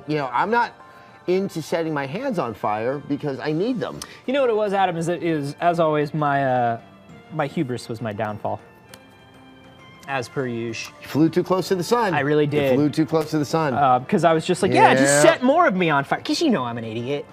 You know, I'm not into setting my hands on fire because I need them. You know what it was, Adam, is as always, my hubris was my downfall. As per usual. You flew too close to the sun. I really did. You flew too close to the sun. Because I was just like, yeah, just set more of me on fire. Because you know I'm an idiot.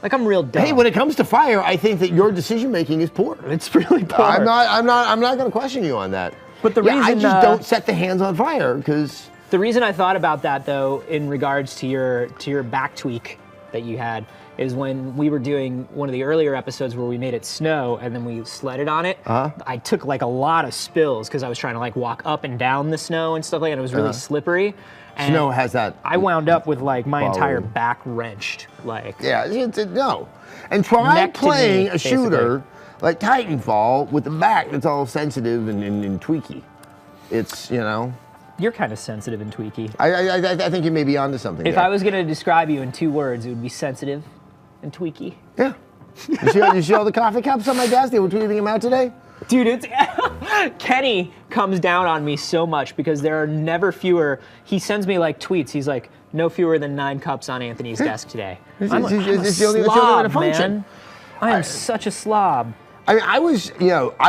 Like, I'm real dumb. Hey, when it comes to fire, I think that your decision making is poor. It's really poor. I'm not going to question you on that. But the reason I just don't set the hands on fire because. The reason I thought about that, though, in regards to your back tweak that you had, is when we were doing one of the earlier episodes where we made it snow and then we sledded on it. I took like a lot of spills because I was trying to like walk up and down the snow and stuff like that. And it was really slippery. And snow has that. I wound up with like my entire back wrenched. Like no. And try playing a shooter like Titanfall with the back that's all sensitive and tweaky. It's, you know. You're kind of sensitive and tweaky. I think you may be onto something. If I was going to describe you in 2 words, it would be sensitive and tweaky. Yeah. You see all the coffee cups on my desk? They were tweeting them out today? Dude, it's Kenny comes down on me so much because there are never fewer. He sends me like tweets. He's like, no fewer than 9 cups on Anthony's desk today. I'm a slob, man. I am such a slob. I mean, I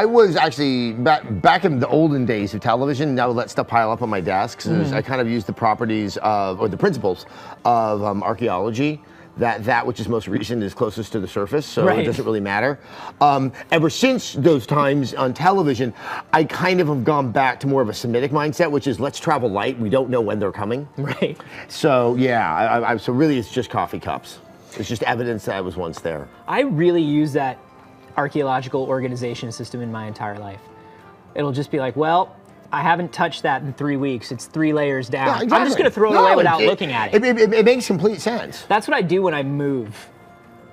was actually back in the olden days of television. Now let stuff pile up on my desk. I kind of used the properties of, or the principles of archaeology. That which is most recent is closest to the surface, so it doesn't really matter. Ever since those times on television, I kind of have gone back to more of a Semitic mindset, which is let's travel light. We don't know when they're coming. Right. So yeah, so really it's just coffee cups. It's just evidence that I was once there. I really use that archaeological organization system in my entire life. It'll just be like, well, I haven't touched that in 3 weeks. It's 3 layers down. Yeah, exactly. I'm just going to throw it away without looking at it. It makes complete sense. That's what I do when I move.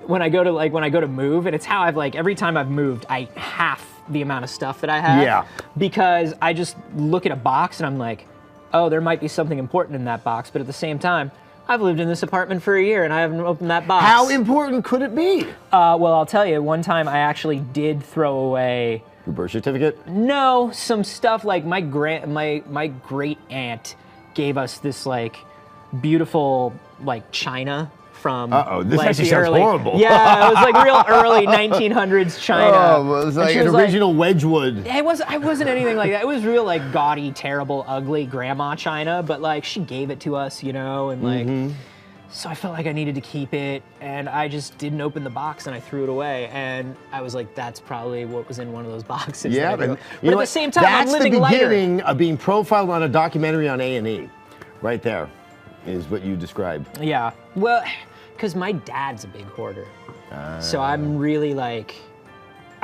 When I go to move, and it's how I've like every time I've moved, I half the amount of stuff that I have. Yeah. Because I just look at a box and I'm like, oh, there might be something important in that box, but at the same time, I've lived in this apartment for a year and I haven't opened that box. How important could it be? Well, I'll tell you, one time I actually did throw away. Your birth certificate? No, some stuff like my great aunt gave us this like beautiful like china from this like actually sounds horrible. Yeah, it was like real early 1900s China. Oh, it was like an original Wedgwood. I wasn't anything like that. It was real like gaudy, terrible, ugly grandma china, but like she gave it to us, you know, and like so I felt like I needed to keep it, and I just didn't open the box and I threw it away, and I was like, that's probably what was in one of those boxes. Yeah, but at the same time, that's I'm living the beginning lighter. of being profiled on a documentary on A&E. Right there is what you described. Yeah, well, because my dad's a big hoarder. So I'm really like,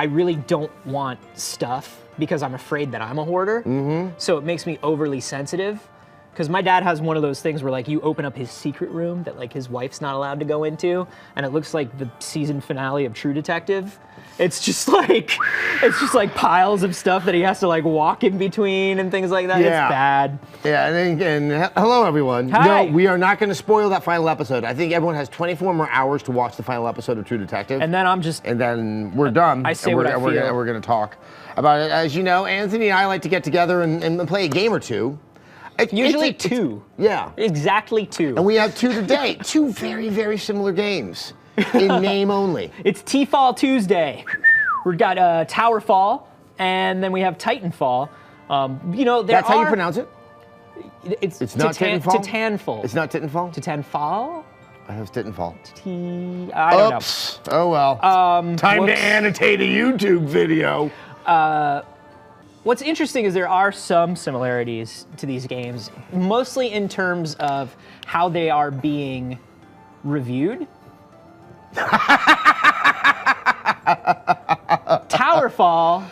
I really don't want stuff because I'm afraid that I'm a hoarder. So it makes me overly sensitive. Because my dad has one of those things where like you open up his secret room that like his wife's not allowed to go into, and it looks like the season finale of True Detective. It's just like piles of stuff that he has to like walk in between and things like that. Yeah. It's bad. Yeah, and hello everyone. Hi. No, we are not going to spoil that final episode. I think everyone has 24 more hours to watch the final episode of True Detective. And then and then we're done. I say what I feel. We're going to talk about it. As you know, Anthony and I like to get together and play a game or two. Usually 2. Yeah. Exactly 2. And we have 2 today. 2 very, very similar games in name only. It's T-Fall Tuesday. We've got TOWERFALL, and then we have TITANFALL. You know, That's how you pronounce it? It's not Titanfall? TITANFALL. It's not Titanfall? TITANFALL? I have Titanfall. I don't know. Oops. Oh well. Time to annotate a YouTube video. What's interesting is there are some similarities to these games, mostly in terms of how they are being reviewed. TOWERFALL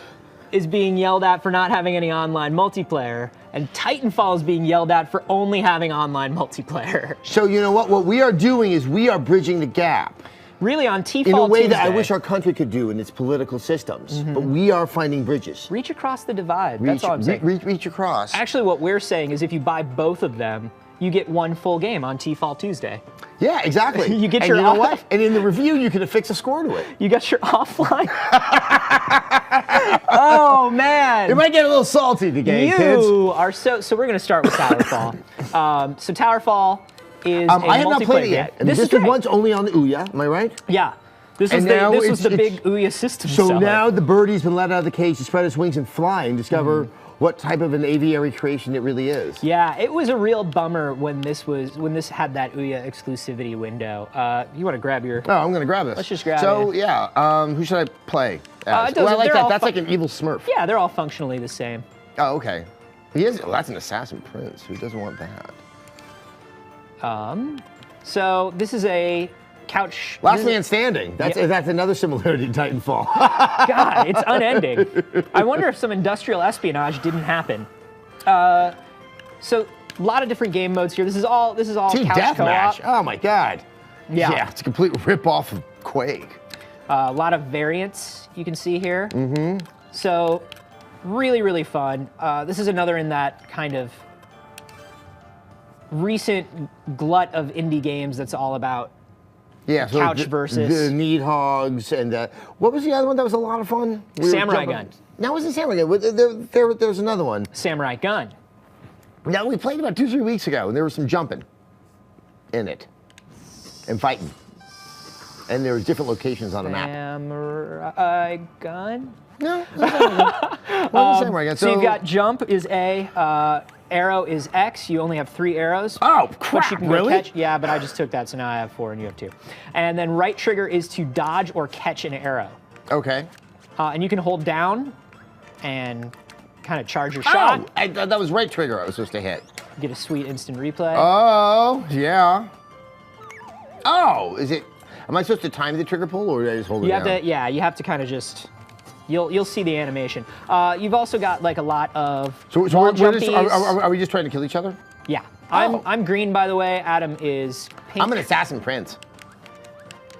is being yelled at for not having any online multiplayer, and Titanfall is being yelled at for only having online multiplayer. So you know what? What we are doing is we are bridging the gap. Really, on T-Fall in a way Tuesday, that I wish our country could do in its political systems. But we are finding bridges. Reach across the divide. That's all I'm saying. Reach across. Actually, what we're saying is if you buy both of them, you get 1 full game on T-Fall Tuesday. Yeah, exactly. You get and your you know what? And in the review, you can affix a score to it. You got your offline. Oh man! It might get a little salty, the game, kids. You are so we're gonna start with TOWERFALL. So TOWERFALL is I have not played it yet. Game. This is was once only on the Ouya, am I right? Yeah. This was the big Ouya system So seller. now the birdie's been let out of the cage to spread its wings and fly and discover what type of an aviary creation it really is. Yeah, it was a real bummer when this had that Ouya exclusivity window. You want to grab your? Oh, I'm gonna grab this. Let's just grab it. So yeah, who should I play as? Well, I like that. That's like an evil Smurf. Yeah, they're all functionally the same. Oh, okay. That's an assassin prince. Who doesn't want that? So this is a couch. Last man standing. That's another similarity to Titanfall. God, it's unending. I wonder if some industrial espionage didn't happen. So a lot of different game modes here. This is all Team couch deathmatch. co-op. Oh my God. Yeah. It's a complete rip-off of Quake. A lot of variants you can see here. So really, really fun. This is another in that kind of recent glut of indie games that's all about so couch versus the Needhogs and what was the other one that was a lot of fun? Samurai Gun. No, it wasn't Samurai Gun. There was another one. Samurai Gun. Now we played about 2-3 weeks ago, and there was some jumping in it and fighting, and there was different locations on the map. Samurai Gun. No, it wasn't Samurai Gun. So you've got jump is A. Arrow is X. You only have 3 arrows. Oh, crap, Which you can really? go catch. Yeah, but I just took that, so now I have 4 and you have 2. And then right trigger is to dodge or catch an arrow. Okay. And you can hold down and kind of charge your shot. Oh, I thought that was right trigger I was supposed to hit. Get a sweet instant replay. Oh, yeah. Oh, am I supposed to time the trigger pull, or do I just hold it down? You have to kind of just, you'll see the animation. You've also got like a lot of So wall are we just trying to kill each other? Yeah. Oh. I'm green, by the way. Adam is pink. I'm an assassin prince.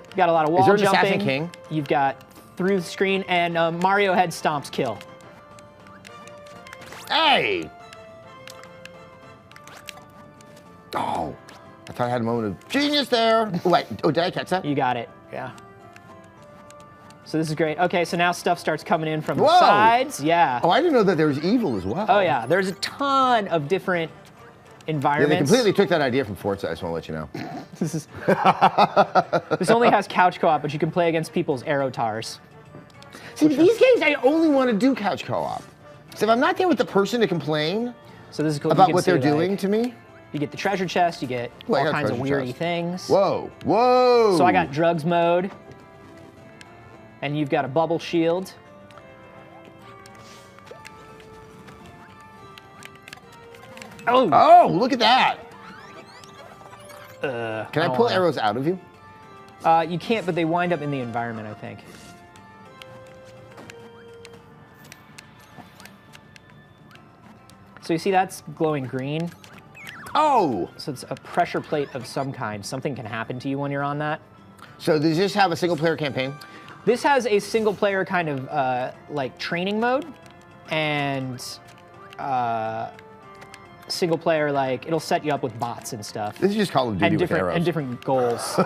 You've got a lot of wall Is there an jumping. assassin king? You've got through the screen, and Mario head stomps kill. Hey! Oh, I thought I had a moment of genius there. Oh, wait, did I catch that? You got it, yeah. So this is great. Okay, so now stuff starts coming in from the Whoa. sides. Yeah. Oh, I didn't know that there was evil as well. Oh, yeah. There's a ton of different Yeah, environments. they completely took that idea from Forza, I just want to let you know. This only has couch co-op, but you can play against people's arrow tars. See, these games, I only want to do couch co-op. So if I'm not there with the person to complain So this is cool. about what they're doing to me. You get the treasure chest, you get Well, I all got kinds of treasure weirdy chest. things. Whoa, whoa! So I got drugs mode, and you've got a bubble shield. Oh, look at that! Can I don't pull wanna. arrows out of you? You can't, but they wind up in the environment, I think. So you see that's glowing green. Oh! So it's a pressure plate of some kind. Something can happen to you when you're on that. So does this have a single-player campaign? This has a single player kind of like training mode, and single player, like it'll set you up with bots and stuff. This is just Call of Duty with arrows. And different goals.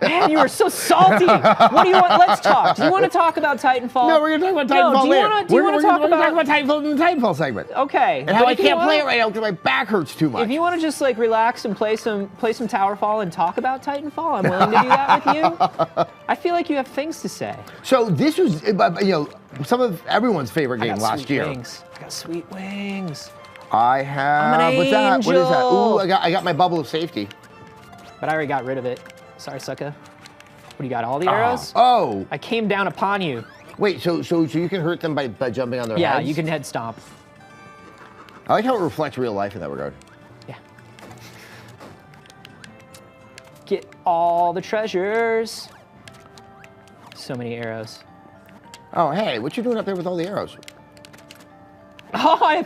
Man, you are so salty. What do you want? Let's talk. Do you want to talk about Titanfall? No, we're going to talk about Titanfall later. Do you want to talk We're about going to talk about Titanfall in the Titanfall segment. Okay. And how I can't play it right now because my back hurts too much. If you want to just like relax and play some TOWERFALL and talk about Titanfall, I'm willing to do that with you. I feel like you have things to say. So this was, some of everyone's favorite game last year. Wings. I got sweet wings. I have. I'm an What's that? What is that? angel. Ooh, I got my bubble of safety. But I already got rid of it. Sorry, sucker. What do you got? All the arrows? Oh. I came down upon you. Wait, so you can hurt them by jumping on their heads? Yeah, you can head stomp. I like how it reflects real life in that regard. Yeah. Get all the treasures. So many arrows. Oh, hey, what you doing up there with all the arrows? Oh, I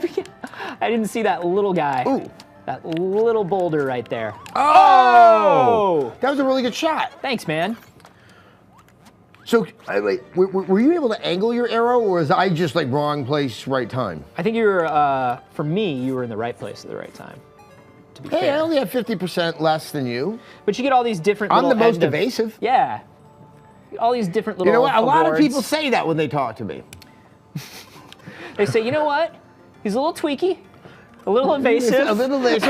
didn't see that little guy. Ooh. That little boulder right there. Oh! That was a really good shot. Thanks, man. So, wait, were you able to angle your arrow, or was I just like wrong place, right time? I think you were, for me, you were in the right place at the right time. To be Hey, fair. I only have 50% less than you. But you get all these different I'm little the most end of- evasive. Yeah. All these different little You know what? A lot of awards. people say that when they talk to me. They say, you know what? He's a little tweaky, a little invasive. A little lazy.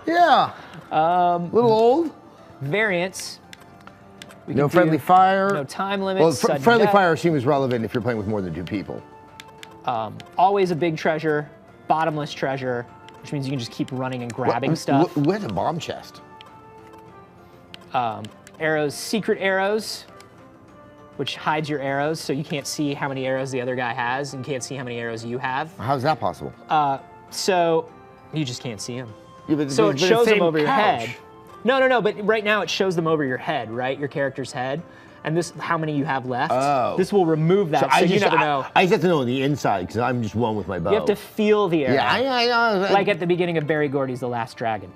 Yeah. Little old. Variants. We No can friendly do fire. No time limit. Well, sudden friendly death. fire seems relevant if you're playing with more than 2 people. Always a big treasure. Bottomless treasure, which means you can just keep running and grabbing stuff. Where's a bomb chest? Arrows, secret arrows, which hides your arrows, so you can't see how many arrows the other guy has and can't see how many arrows you have. How's that possible? So you just can't see them. Yeah, So it shows them over your couch. head. No, but right now it shows them over your head, right? Your character's head. And this, how many you have left. Oh. This will remove that, so you never know. I just have to know on the inside, because I'm just one with my bow. You have to feel the arrow. Yeah, I know. Like at the beginning of Barry Gordy's The Last Dragon.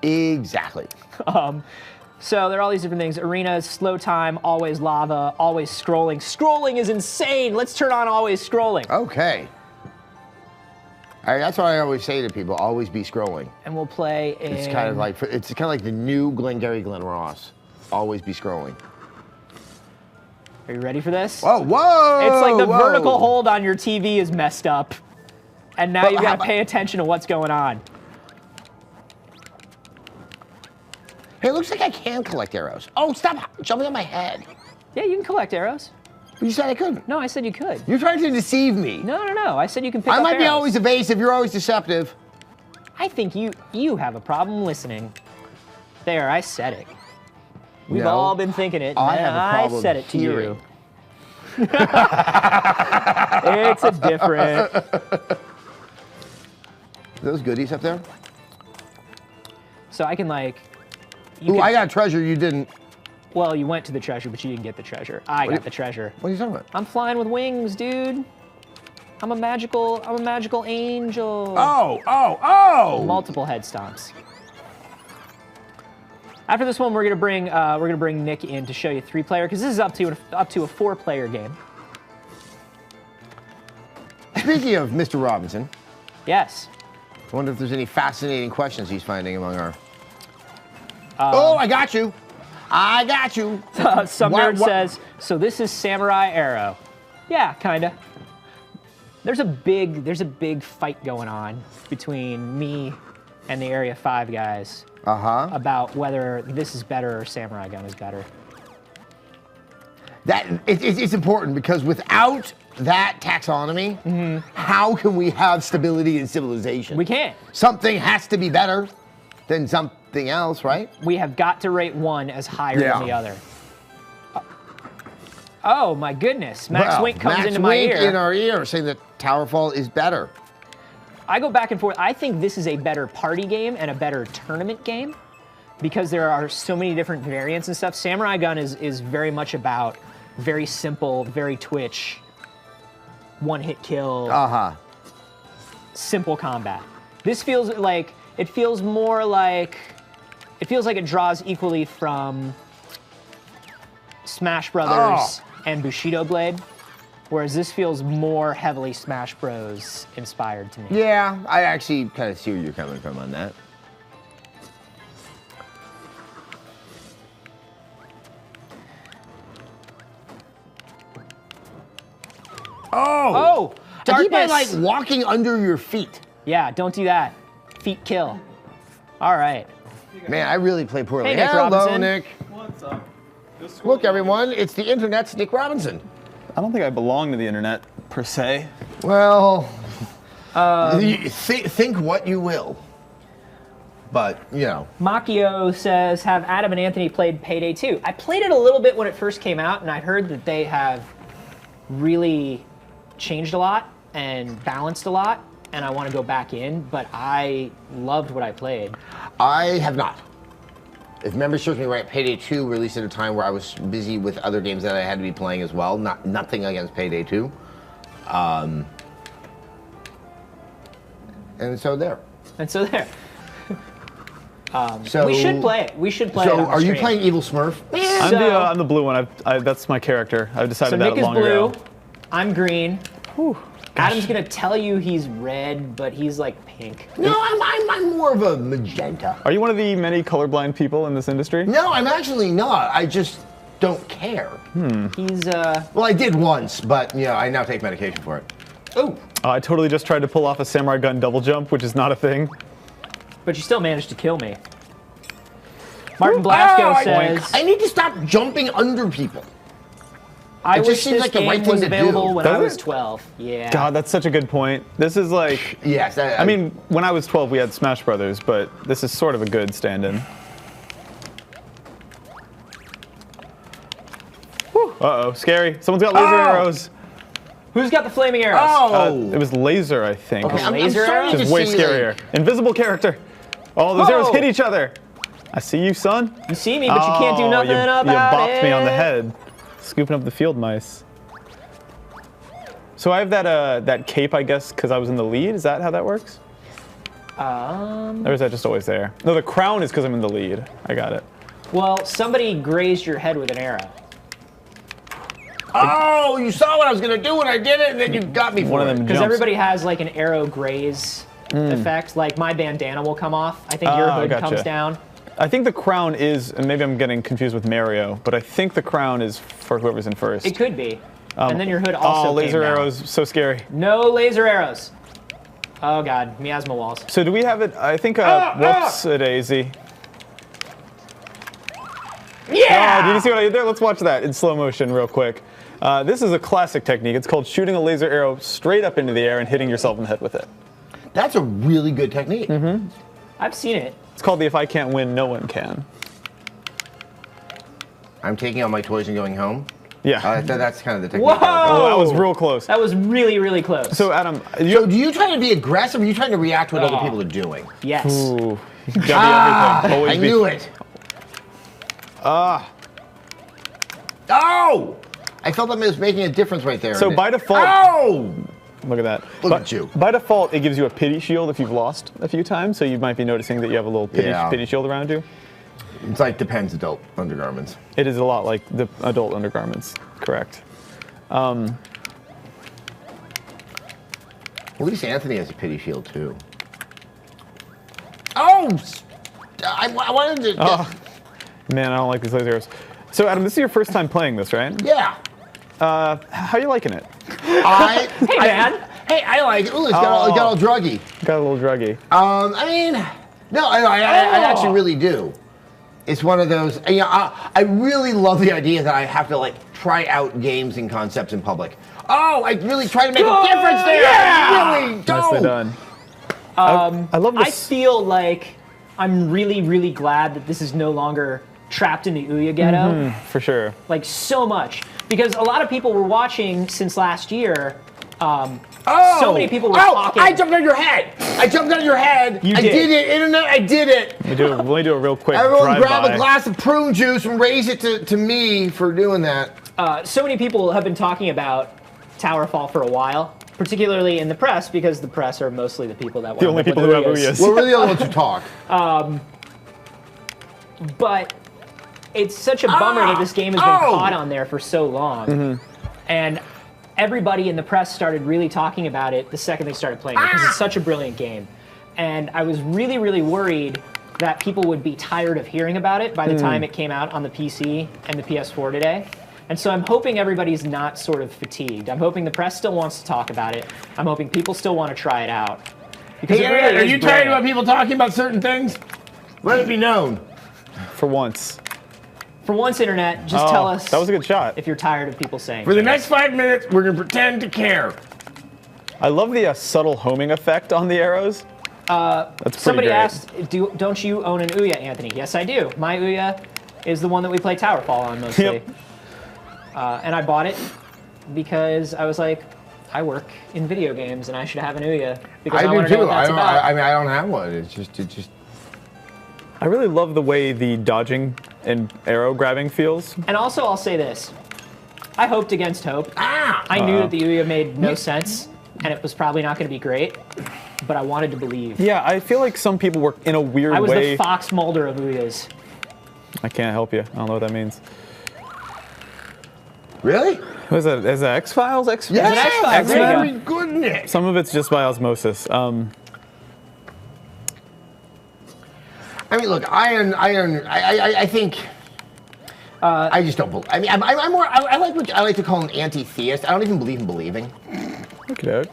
Exactly. So there are all these different things. Arenas, slow time, always lava, always scrolling. Scrolling is insane. Let's turn on always scrolling. Okay. That's what I always say to people, always be scrolling. And we'll play in... It's kind of like the new Glengarry Glen Ross. Always be scrolling. Are you ready for this? Whoa, whoa! It's like the vertical hold on your TV is messed up. And now you've got to pay attention to what's going on. Hey, it looks like I can collect arrows. Oh, stop jumping on my head. Yeah, you can collect arrows. You said I couldn't. No, I said you could. You're trying to deceive me. No. I said you can pick up I might arrows. be always evasive. You're always deceptive. I think you have a problem listening. There, I said it. We've No, all been thinking it. I have a problem I said it to hearing. you. It's a different. Those goodies up there? So I can like. Ooh, I got treasure you didn't. Well, you went to the treasure, but you didn't get the treasure. I got the treasure. What are you talking about? I'm flying with wings, dude. I'm a magical angel. Oh! Multiple head stomps. After this one, we're gonna bring Nick in to show you 3-player, because this is up to a 4-player game. Speaking of Mr. Robinson, Yes. I wonder if there's any fascinating questions he's finding among our. Oh, I got you. I got you. Some nerd says, so this is Samurai Arrow. Yeah, kinda. There's a big fight going on between me and the Area 5 guys about whether this is better or Samurai Gun is better. It's important because without that taxonomy, how can we have stability in civilization? We can't. Something has to be better than something else, right? We have got to rate one as higher than the other. Oh my goodness! Max Wink comes into my ear. In our ear, saying that TOWERFALL is better. I go back and forth. I think this is a better party game and a better tournament game because there are so many different variants and stuff. Samurai Gun is very much about very simple, very twitch, one-hit kill, simple combat. This feels like it feels like it draws equally from Smash Brothers and Bushido Blade, whereas this feels more heavily Smash Bros. Inspired to me. Yeah, I actually kind of see where you're coming from on that. Oh! I keep on, Darkness! like walking under your feet. Yeah, don't do that. Feet kill. All right. Man, I really play poorly. Hey, Nick Hello, Robinson. Nick. What's up? Look, everyone, it's the internet's Nick Robinson. I don't think I belong to the internet, per se. Well, think what you will. But, you know. Macchio says, have Adam and Anthony played Payday 2? I played it a little bit when it first came out, and I heard that they have really changed a lot and balanced a lot, and I want to go back in, but I loved what I played. I have not. If memory serves me right, Payday 2 released at a time where I was busy with other games that I had to be playing as well. Nothing against Payday 2. And so there. And so there. So we should play it. We should play it. So on the are you stream. playing Evil Smurf? I'm the blue one. That's my character. I've decided So that Nick is long blue. ago. I'm green. Adam's gonna tell you he's red, but he's like pink. No, I'm more of a magenta. Are you one of the many colorblind people in this industry? No, I'm actually not. I just don't care. He's Well, I did once, but you know, I now take medication for it. Oh. I totally just tried to pull off a Samurai Gun double jump, which is not a thing. but you still managed to kill me. Martin Blasco says, I need to stop jumping under people. I It just wish seems this like the game right thing was to available do. when Does I was it? 12. Yeah. God, that's such a good point. This is like, Yes. I mean, when I was 12, we had Smash Brothers, but this is sort of a good stand-in. Uh-oh, scary. Someone's got laser arrows. Who's got the flaming arrows? Oh. It was laser, I think. Okay, I'm laser starting Which to is way see, scarier. like- Invisible character. Oh, those Whoa. arrows hit each other. I see you, son. You see me, but you can't do nothing you, about you bopped it. me on the head, scooping up the field mice. So I have that cape, I guess, because I was in the lead. Is that how that works? Or is that just always there? No, the crown is because I'm in the lead. I got it. Well, somebody grazed your head with an arrow. Oh, you saw what I was gonna do when I did it, and then you got me for One of it. them Because jumps. everybody has like an arrow graze effect. Like my bandana will come off. I think your Ah, hood gotcha. comes down. I think the crown is, and maybe I'm getting confused with Mario, but I think the crown is for whoever's in first. It could be. And then your hood also Oh, laser came down. arrows, so scary. No laser arrows. Oh god, miasma walls. So do we have it? I think, whoops, a daisy. Yeah! Oh, did you see what I did there? Let's watch that in slow motion real quick. This is a classic technique. It's called shooting a laser arrow straight up into the air and hitting yourself in the head with it. That's a really good technique. I've seen it. It's called the if I can't win, no one can. I'm taking all my toys and going home. Yeah. That's kind of the technique. Whoa! Oh, that was real close. That was really, really close. So Adam, So do you try to be aggressive, or are you trying to react to what other people are doing? yes. Ooh, gotta be everything. Always I be. knew it. Oh! I felt that it was making a difference right there. So by default, Oh! look at that. Look But at you. By default, it gives you a pity shield if you've lost a few times. So you might be noticing that you have a little Yeah. pity shield around you. It's like Depends adult undergarments. It is a lot like the adult undergarments. Correct. At least Anthony has a pity shield too. Oh! I wanted to. Oh, man, I don't like these laser arrows. So Adam, this is your first time playing this, right? Yeah. How you liking it? Hey man. Hey, I like it. Ooh, it's got all druggy. Got a little druggy. I mean, no, I actually really do. It's one of those. You know, I really love the idea that I have to like try out games and concepts in public. Oh, I really try to make a difference there. Yeah! I really don't. Nicely done. I love I this. feel like I'm really, really glad that this is no longer trapped in the Ouya ghetto. For sure. Like so much. Because a lot of people were watching since last year. So many people were talking. I jumped on your head. I jumped on your head. You I did. did it. Internet, I did it. Let me do a real quick Everyone grab drive-by. a glass of prune juice and raise it to me for doing that. So many people have been talking about TOWERFALL for a while, particularly in the press, because the press are mostly the people that want The only people who have Ouyas. Well, we're the only ones who talk. But it's such a bummer that this game has been caught on there for so long. And everybody in the press started really talking about it the second they started playing it, because it's such a brilliant game. And I was really, really worried that people would be tired of hearing about it by the time it came out on the PC and the PS4 today. And so I'm hoping everybody's not sort of fatigued. I'm hoping the press still wants to talk about it. I'm hoping people still want to try it out. Because it really are is you tired brilliant. about people talking about certain things? Let it be known. For once. For once, Internet, just tell us That was a good shot. if you're tired of people saying For the things. next 5 minutes, we're gonna pretend to care. I love the subtle homing effect on the arrows. That's pretty Somebody great. asked, don't you own an Ouya, Anthony? Yes, I do. My Ouya is the one that we play TOWERFALL on mostly. Yep. And I bought it because I was like, I work in video games and I should have an Ouya because I, I want do to know too. what that's about. I mean, I don't have one. It's just. I really love the way the dodging and arrow grabbing feels. And also, I'll say this. I hoped against hope. I knew that the Ouya made no sense and it was probably not going to be great, but I wanted to believe. Yeah, I feel like some people were in a weird I was way. the Fox Mulder of Ouyas. I can't help you. I don't know what that means. Really? What is that? Is that X-Files? Yes, X-Files, there you very go. goodness. Some of it's just by osmosis. I mean, look, I think. I just don't believe. I mean, I'm more. I like what I like to call an anti-theist. I don't even believe in believing. Look at it.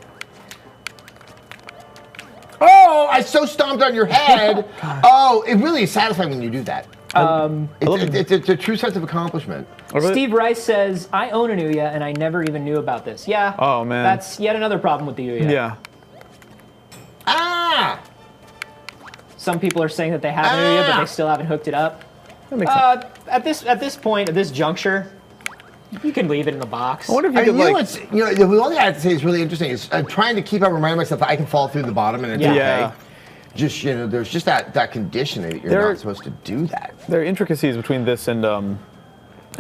Oh, I so stomped on your head. Oh, it really is satisfying when you do that. It's a true sense of accomplishment. Steve Rice says, I own an Ouya and I never even knew about this. Yeah. Oh, man. That's yet another problem with the Ouya. Yeah. Ah! Some people are saying that they have an Ouya, but they still haven't hooked it up. That makes sense. At this point, at this juncture, you can leave it in the box. I wonder if you I could, mean, like... the one thing I have to say is really interesting is I'm trying to keep on reminding myself that I can fall through the bottom and it's okay. Yeah. Just, there's just that conditioning that you're not supposed to do that. There are intricacies between this and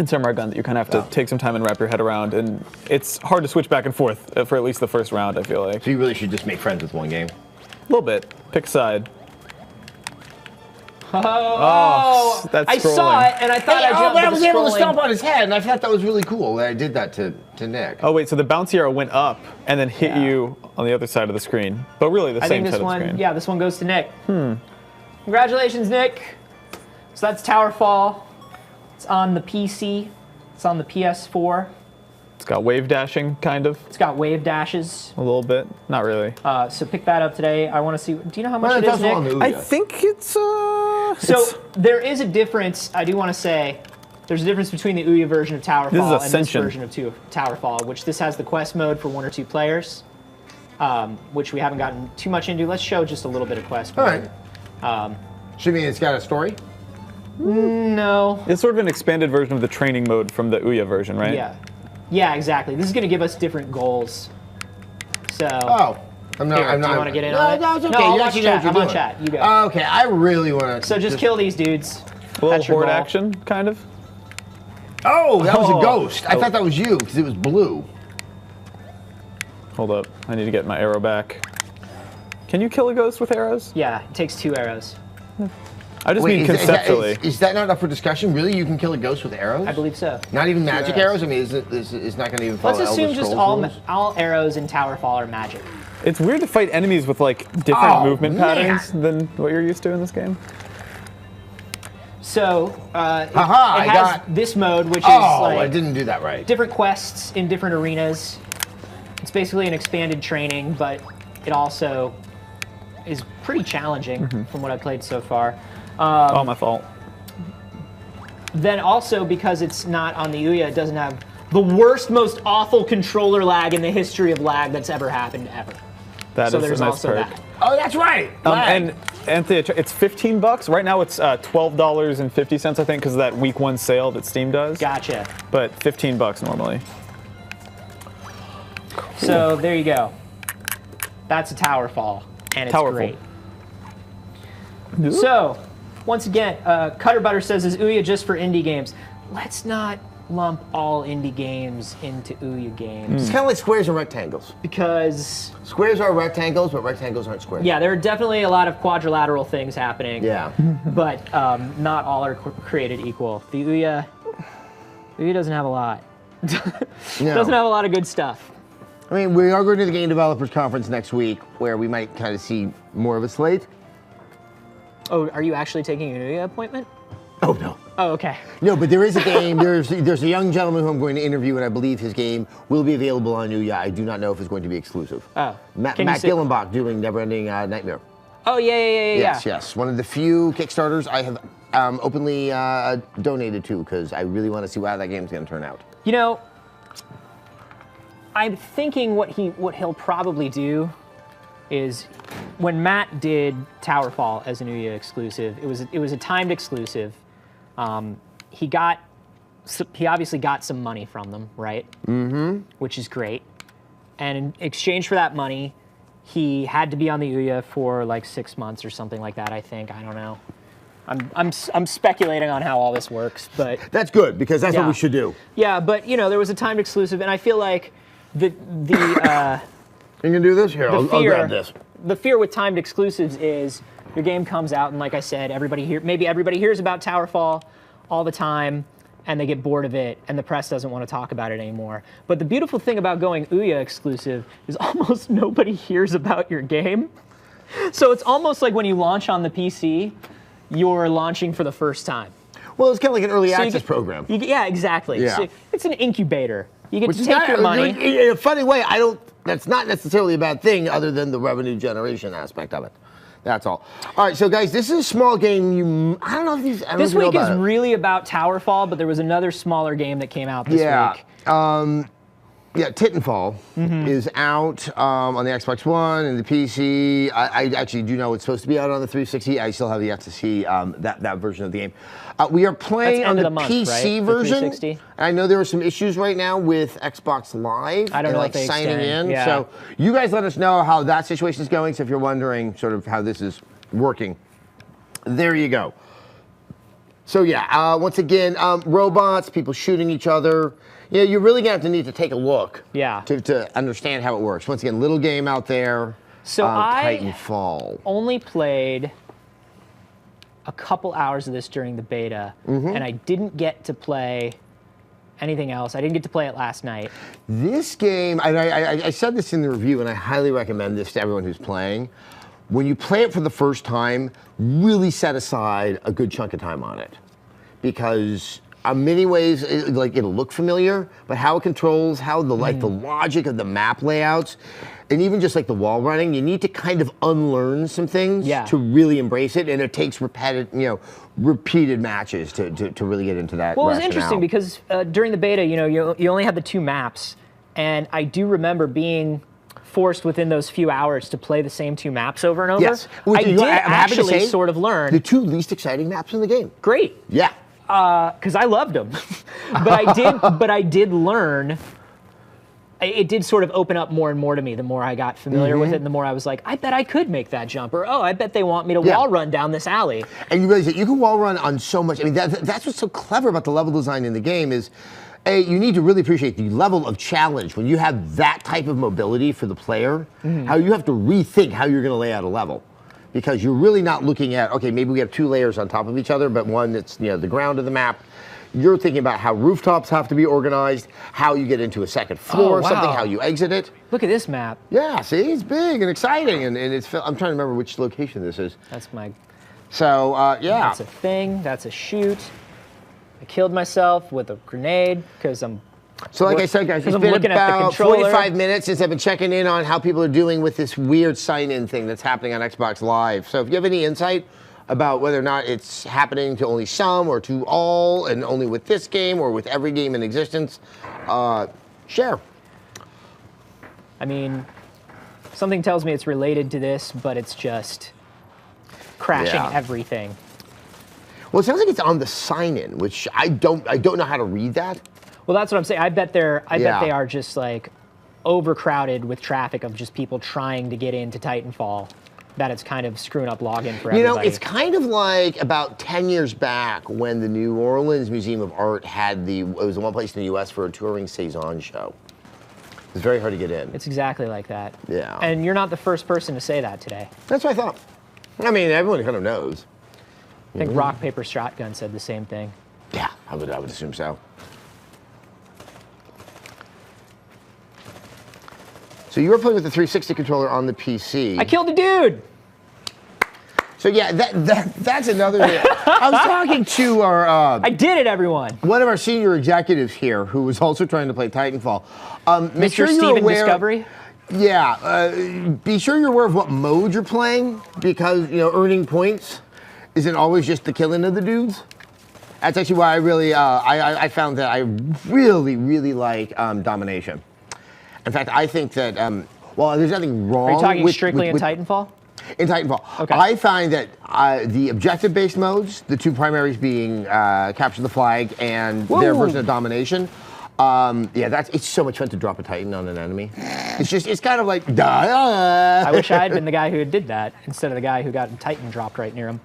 Samurai Gun that you kind of have to take some time and wrap your head around, and it's hard to switch back and forth for at least the first round, I feel like. So you really should just make friends with one game. A little bit. Pick a side. Oh, that's I saw it and I thought I jumped. But I was able to stomp on his head, and I thought that was really cool that I did that to Nick. Oh wait, so the bouncy arrow went up and then hit you on the other side of the screen, but really the same side of the screen. Yeah, this one goes to Nick. Congratulations, Nick. So that's TOWERFALL. It's on the PC. It's on the PS4. It's got wave dashing, kind of. It's got wave dashes. A little bit, not really. So pick that up today. I want to see. Do you know how much it is, Nick? I think it's. So there is a difference. I do want to say. There's a difference between the Ouya version of TOWERFALL and this version of TOWERFALL, which this has the quest mode for 1 or 2 players, which we haven't gotten too much into. Let's show just a little bit of quest mode. All right. Should mean it's got a story? No. It's sort of an expanded version of the training mode from the Ouya version, right? Yeah. Yeah, exactly. This is going to give us different goals. So. Oh. I'm not. Do you want to get in on it? No, it's okay. No, You I'll actually chat. know I'm what on you're chat. You go. Okay, I really want to. So just kill these dudes. A little That's your horde goal. action, kind of. Oh, that was a ghost. I thought that was you because it was blue. Hold up. I need to get my arrow back. Can you kill a ghost with arrows? Yeah, it takes 2 arrows. I just mean conceptually. Is that not up for discussion? Really, you can kill a ghost with arrows? I believe so. Not even magic arrows? arrows. I mean, it's not going to even follow Let's assume Elder just Scrolls rules? all arrows in TOWERFALL are magic. It's weird to fight enemies with like different movement man. patterns than what you're used to in this game. So it I has got- this mode, which is I like didn't do that right. different quests in different arenas. It's basically an expanded training, but it also is pretty challenging from what I've played so far. Oh, my fault. Then also, because it's not on the Ouya, it doesn't have the worst, most awful controller lag in the history of lag that's ever happened, ever. That So is there's a nice also perk. that. Oh, that's right. And Anthony, it's $15. Right now it's $12.50, I think, because of that week 1 sale that Steam does. Gotcha. But $15 normally. So there you go. That's a TOWERFALL, and it's TOWERFALL. great. So, once again, Cutter Butter says, is Ouya just for indie games? Let's not lump all indie games into Ouya games. It's kind of like squares and rectangles. Because, Squares are rectangles, but rectangles aren't squares. yeah, there are definitely a lot of quadrilateral things happening. Yeah. But not all are created equal. The Ouya doesn't have a lot. No. Doesn't have a lot of good stuff. I mean, we are going to the Game Developers Conference next week, where we might kind of see more of a slate. Oh, are you actually taking an Ouya appointment? Oh, no. Oh, okay. No, but there is a game. There's a young gentleman who I'm going to interview, and I believe his game will be available on Ouya. I do not know if it's going to be exclusive. Oh. Matt Can you say- Gillenbach doing Neverending Nightmare. Oh, yeah. Yes. One of the few Kickstarters I have openly donated to, because I really want to see how that game's going to turn out. You know, I'm thinking what he'll probably do is when Matt did TOWERFALL as an Ouya exclusive, it was a timed exclusive. He obviously got some money from them, right? Mm-hmm. Which is great. And in exchange for that money, he had to be on the Ouya for like 6 months or something like that. I think. I don't know. I'm speculating on how all this works, but That's good, because that's what we should do. yeah. But you know, there was a timed exclusive, and I feel like the You can do this? Here, I'll grab this. The fear with timed exclusives is your game comes out, and like I said, maybe everybody hears about TOWERFALL all the time, and they get bored of it, and the press doesn't want to talk about it anymore. But the beautiful thing about going Ouya exclusive is almost nobody hears about your game. So it's almost like when you launch on the PC, you're launching for the first time. Well, it's kind of like an early So you access get- program. Yeah, exactly. Yeah. So it's an incubator. You get Which to is take not, your money. in a funny way, that's not necessarily a bad thing other than the revenue generation aspect of it. That's all. All right, so guys, this is a small game. I don't know if these. I don't This even know week is about it. really about TOWERFALL, but there was another smaller game that came out this week. Yeah, TITANFALL is out on the Xbox One and the PC. I actually do know it's supposed to be out on the 360. I still have yet to see that version of the game. We are playing That's on end the of the month, PC right? The version. 360? I know there are some issues right now with Xbox Live. I don't know and, if they signing extend, in. yeah. So you guys let us know how that situation is going. So if you're wondering sort of how this is working, there you go. So yeah, once again, robots, people shooting each other. Yeah, you're really gonna have to need to take a look. Yeah. To understand how it works. Once again, little game out there. So I TITANFALL. only played a couple hours of this during the beta, and I didn't get to play anything else. I didn't get to play it last night. This game, I said this in the review, and I highly recommend this to everyone who's playing. When you play it for the first time, really set aside a good chunk of time on it, because in many ways, it'll look familiar, but how it controls, how the logic of the map layouts, and even just like the wall running, you need to kind of unlearn some things to really embrace it, and it takes repeated matches to really get into that. Well, it was rationale. interesting because during the beta, you only had the 2 maps, and I do remember being forced within those few hours to play the same 2 maps over and over. Yes, I did I'm happy to actually say, sort of learn. the 2 least exciting maps in the game. Great. Yeah. Because I loved them, but I did learn. It did sort of open up more and more to me the more I got familiar with it, and the more I was like, I bet I could make that jump, or oh, I bet they want me to wall run down this alley. And you realize that you can wall run on so much. I mean, that's what's so clever about the level design in the game is, you need to really appreciate the level of challenge when you have that type of mobility for the player. How you have to rethink how you're going to lay out a level. Because you're really not looking at, okay, maybe we have 2 layers on top of each other, but one that's the ground of the map. You're thinking about how rooftops have to be organized, how you get into a second floor, something, how you exit it. Look at this map. Yeah, see, it's big and exciting, and it's. I'm trying to remember which location this is. That's my. So yeah. That's a thing. That's a shoot. I killed myself with a grenade because I'm. So like I said, guys, it's I'm been looking at the about controller. 45 minutes since I've been checking in on how people are doing with this weird sign-in thing that's happening on Xbox Live. So if you have any insight about whether or not it's happening to only some or to all, and only with this game or with every game in existence, share. I mean, something tells me it's related to this, but it's just crashing everything. Well, it sounds like it's on the sign-in, which I don't know how to read that. Well, that's what I'm saying. I bet they are just like overcrowded with traffic of just people trying to get into Titanfall. That it's kind of screwing up login for everybody. It's kind of like about 10 years back when the New Orleans Museum of Art had it was the one place in the U.S. for a touring Cezanne show. It's very hard to get in. It's exactly like that. Yeah. And you're not the first person to say that today. That's what I thought. I mean, everyone kind of knows. I think Rock, Paper, Shotgun said the same thing. Yeah, I would assume so. So you were playing with the 360 controller on the PC. I killed a dude! So yeah, that's another thing. I was talking to our... I did it, everyone! One of our senior executives here who was also trying to play Titanfall. Make Mr. sure you're Steven aware, Discovery? Yeah, be sure you're aware of what mode you're playing, because earning points isn't always just the killing of the dudes. That's actually why I really, I found that I really like domination. In fact, I think that, well, there's nothing wrong with... Are you talking strictly in Titanfall? In Titanfall. Okay. I find that the objective-based modes, the 2 primaries being Capture the Flag and their version of Domination, it's so much fun to drop a Titan on an enemy. It's kind of like, I wish I had been the guy who did that instead of the guy who got a Titan dropped right near him.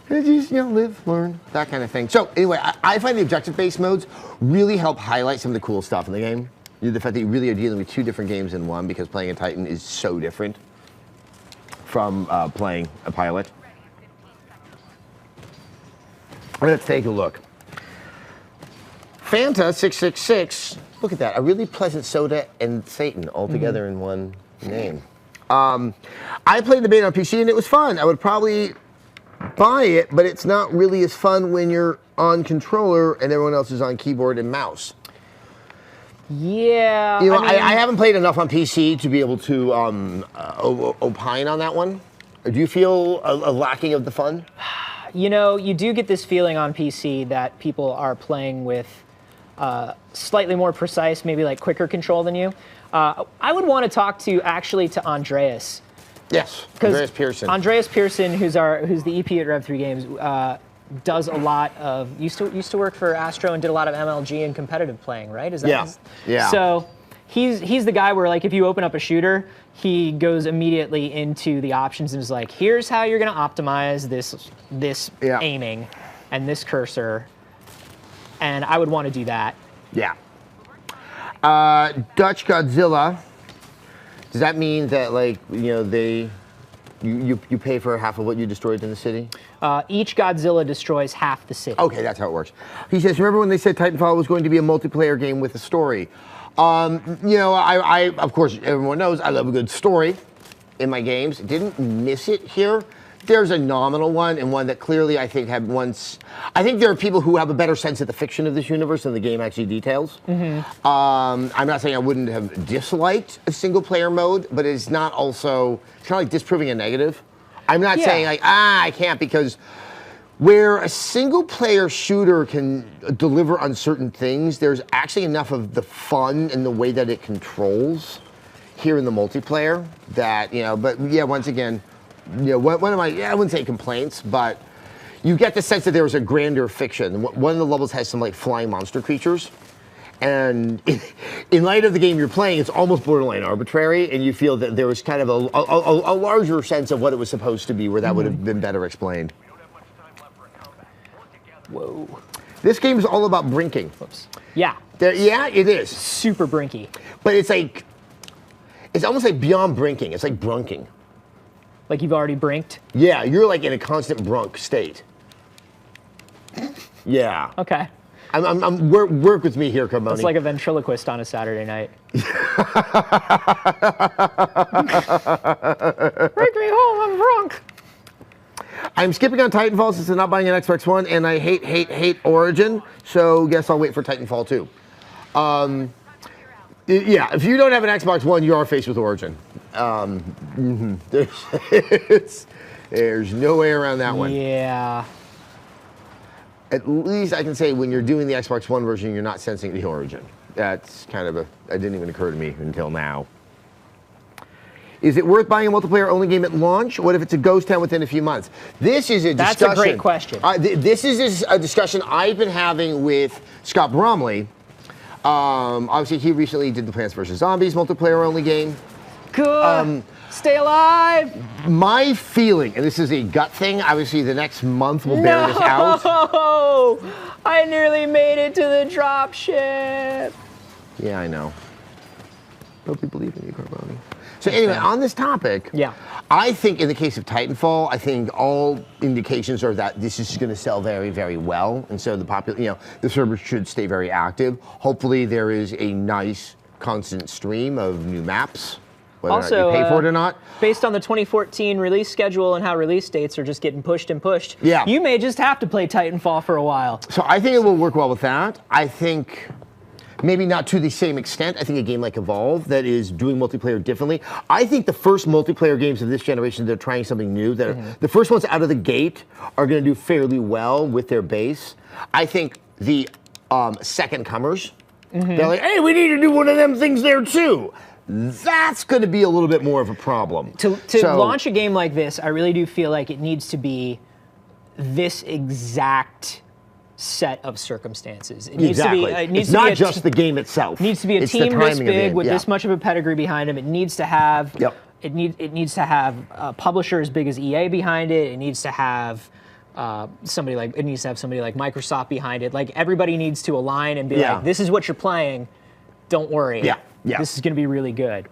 Just, live, learn, that kind of thing. So anyway, I find the objective-based modes really help highlight some of the cool stuff in the game. The fact that you really are dealing with 2 different games in one, because playing a Titan is so different from playing a pilot. Let's take a look. Fanta666, look at that, a really pleasant soda and Satan all together in one name. I played the beta on PC and it was fun. I would probably buy it, but it's not really as fun when you're on controller and everyone else is on keyboard and mouse. Yeah. You know, I mean, I haven't played enough on PC to be able to opine on that one. Do you feel a lacking of the fun? You know, you do get this feeling on PC that people are playing with slightly more precise, maybe like quicker control than you. I would want to talk to Andreas. Yes, Andreas Pearson. Andreas Pearson, who's the EP at Rev3 Games, does a lot of used to work for Astro and did a lot of MLG and competitive playing, right? Is that yeah. So he's the guy where, like, if you open up a shooter, he goes immediately into the options and is like, here's how you're gonna optimize this aiming and this cursor. And I would want to do that. Yeah. Dutch Godzilla. Does that mean that, like, you know, you pay for half of what you destroyed in the city? Each Godzilla destroys half the city. Okay, that's how it works. He says, remember when they said Titanfall was going to be a multiplayer game with a story? You know, I of course, everyone knows I love a good story in my games. Didn't miss it here. There's a nominal one, and one that clearly I think had once. I think there are people who have a better sense of the fiction of this universe than the game actually details. Mm-hmm. I'm not saying I wouldn't have disliked a single player mode, but it's not also, it's kind of like disproving a negative. I'm not saying like, I can't, because where a single player shooter can deliver on certain things, there's actually enough of the fun in the way that it controls here in the multiplayer that, you know, but yeah, once again, you know, one of my, I wouldn't say complaints, but you get the sense that there was a grander fiction. One of the levels has some like flying monster creatures. And in light of the game you're playing, it's almost borderline arbitrary, and you feel that there was kind of a larger sense of what it was supposed to be, where that would have been better explained. Whoa. This game is all about brinking. Whoops. Yeah. Yeah, it is. Super brinky. But it's like, it's almost like beyond brinking. It's like brunking. Like you've already brinked? Yeah, you're like in a constant brunk state. Yeah. Okay. Work with me here, Carboni. It's like a ventriloquist on a Saturday night. Break me home, I'm drunk. I'm skipping on Titanfall since I'm not buying an Xbox One, and I hate Origin, so guess I'll wait for Titanfall 2. Yeah, if you don't have an Xbox One, you are faced with Origin. There's no way around that one. Yeah. At least I can say when you're doing the Xbox One version, you're not sensing the Origin. That's kind of that didn't even occur to me until now. Is it worth buying a multiplayer-only game at launch? What if it's a ghost town within a few months? This is a discussion. That's a great question. This is a discussion I've been having with Scott Bromley. Obviously, he recently did the Plants vs. Zombies multiplayer-only game. Good. Stay alive. My feeling, and this is a gut thing, obviously the next month will bear this out. No! I nearly made it to the dropship. Yeah, I know. Nobody believes in you, Carboni. So anyway, on this topic, I think in the case of Titanfall, I think all indications are that this is going to sell very, very well, and so the servers should stay very active. Hopefully, there is a nice constant stream of new maps, whether also, or not you pay for it or not. Based on the 2014 release schedule and how release dates are just getting pushed and pushed, you may just have to play Titanfall for a while. So I think it will work well with that. I think maybe not to the same extent. I think a game like Evolve that is doing multiplayer differently. I think the first multiplayer games of this generation, they're trying something new. That the first ones out of the gate are going to do fairly well with their base. I think the second comers, they're like, hey, we need to do one of them things there too. That's going to be a little bit more of a problem. To launch a game like this, I really do feel like it needs to be this exact set of circumstances. It needs to be. It's not just the game itself. It needs to be a team this big with this much of a pedigree behind them. It needs to have. It needs to have a publisher as big as EA behind it. It needs to have somebody like Microsoft behind it. Like everybody needs to align and be like, this is what you're playing. Don't worry. This is going to be really good.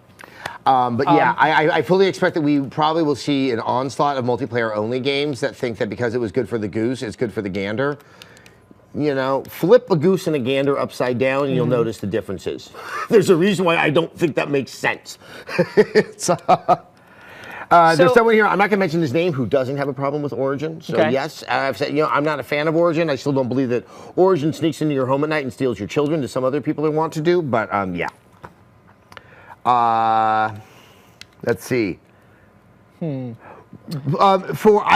But yeah, I fully expect that we probably will see an onslaught of multiplayer-only games that think that because it was good for the goose, it's good for the gander. You know, flip a goose and a gander upside down, and you'll notice the differences. There's a reason why I don't think that makes sense. There's someone here, I'm not going to mention his name, who doesn't have a problem with Origin. So yes, I've said, I'm not a fan of Origin. I still don't believe that Origin sneaks into your home at night and steals your children, to some other people that want to do, but yeah. Let's see. I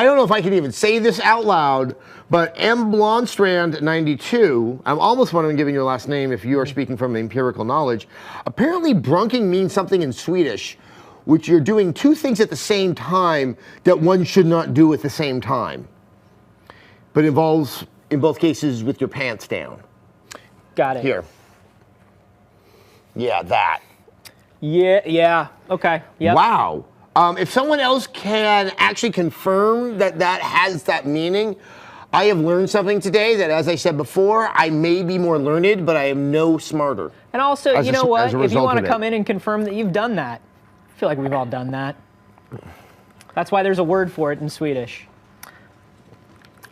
don't know if I can even say this out loud, but M. Blondstrand 92, I'm almost wondering, given your last name, if you are speaking from empirical knowledge. Apparently, brunking means something in Swedish, which you're doing two things at the same time that one should not do at the same time. But involves, in both cases, with your pants down. Got it. Here. Yeah, that. Yeah, okay. Yep. Wow. If someone else can actually confirm that that has that meaning, I have learned something today that, as I said before, I may be more learned, but I am no smarter. And also, you know what? If you want to come in and confirm that you've done that, I feel like we've all done that. That's why there's a word for it in Swedish.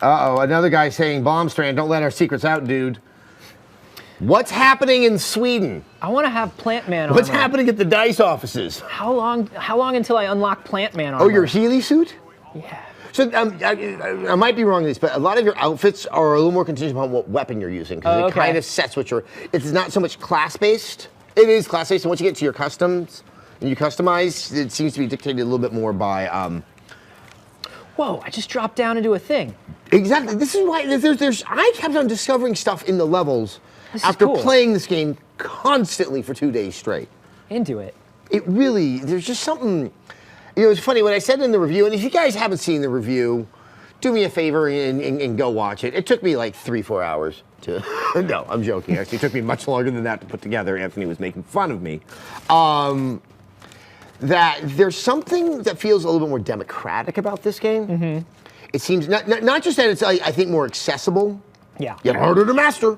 Uh-oh, another guy saying, Bombstrand, don't let our secrets out, dude. What's happening in Sweden? I want to have Plant Man What's armor. happening at the DICE offices? How long until I unlock Plant Man armor? Oh, your Healy suit? Yeah. So I might be wrong in this, but a lot of your outfits are a little more contingent upon what weapon you're using, because it kind of sets what you're. It's not so much class-based. It is class-based, and once you get to your customs and you customize, it seems to be dictated a little bit more by. Whoa! I just dropped down into a thing. Exactly. This is why I kept on discovering stuff in the levels after playing this game constantly for 2 days straight. Into it. It really, there's just something. It's funny, when I said in the review, and if you guys haven't seen the review, do me a favor and go watch it. It took me like 3-4 hours to, no, I'm joking. Actually, it took me much longer than that to put together. Anthony was making fun of me. That there's something that feels a little bit more democratic about this game. Mm-hmm. It seems, not just that it's, I think, more accessible. Yeah. Yet harder to master.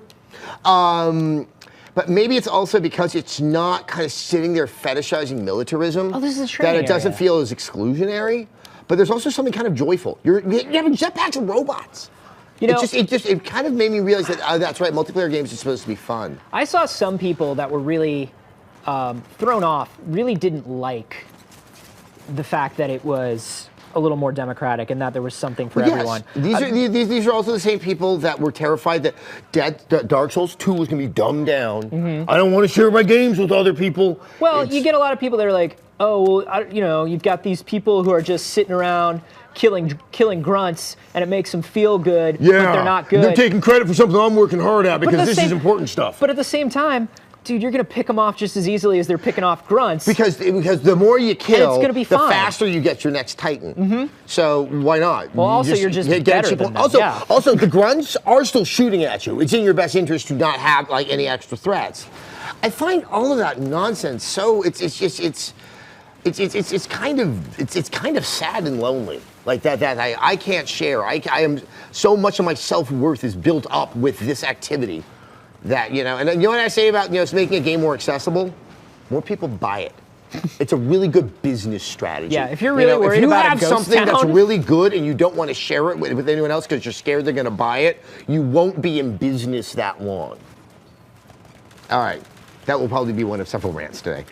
But maybe it's also because it's not kind of sitting there fetishizing militarism. Oh, this is a training that it doesn't area. feel as exclusionary. But there's also something kind of joyful. You're having jetpacks and robots. You know, it kind of made me realize that that's right. Multiplayer games are supposed to be fun. I saw some people that were really thrown off. Really didn't like the fact that it was a little more democratic and that there was something for everyone. These are also the same people that were terrified that Dark Souls 2 was going to be dumbed down. Mm-hmm. I don't want to share my games with other people. Well, you get a lot of people that are like, oh, well, you've got these people who are just sitting around killing grunts, and it makes them feel good, but they're not good. They're taking credit for something I'm working hard at because this is important stuff. But at the same time, dude, you're gonna pick them off just as easily as they're picking off grunts. Because the more you kill, it's gonna be the fine. faster you get your next Titan. Mm-hmm. So why not? Well, also you're just better than them. Also, the grunts are still shooting at you. It's in your best interest to not have like any extra threats. I find all of that nonsense so it's kind of sad and lonely. Like that I can't share. I am so much of my self-worth is built up with this activity. That, and you know what I say about, it's making a game more accessible? More people buy it. It's a really good business strategy. Yeah, if you're really worried about if you have something that's really good and you don't want to share it with anyone else because you're scared they're going to buy it, you won't be in business that long. All right. That will probably be one of several rants today.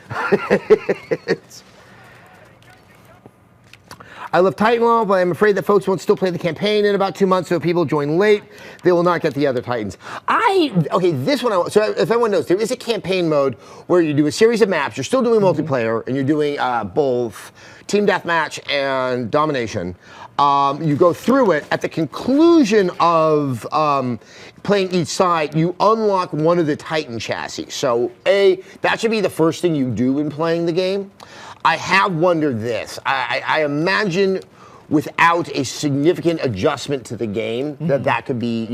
I love Titanfall, but I'm afraid that folks won't still play the campaign in about 2 months, so if people join late, they will not get the other Titans. This one, so if everyone knows, there is a campaign mode where you do a series of maps, you're still doing multiplayer, and you're doing both Team Deathmatch and Domination. You go through it. At the conclusion of playing each side, you unlock one of the Titan chassis. So, that should be the first thing you do in playing the game. I have wondered this. I imagine without a significant adjustment to the game, that could be,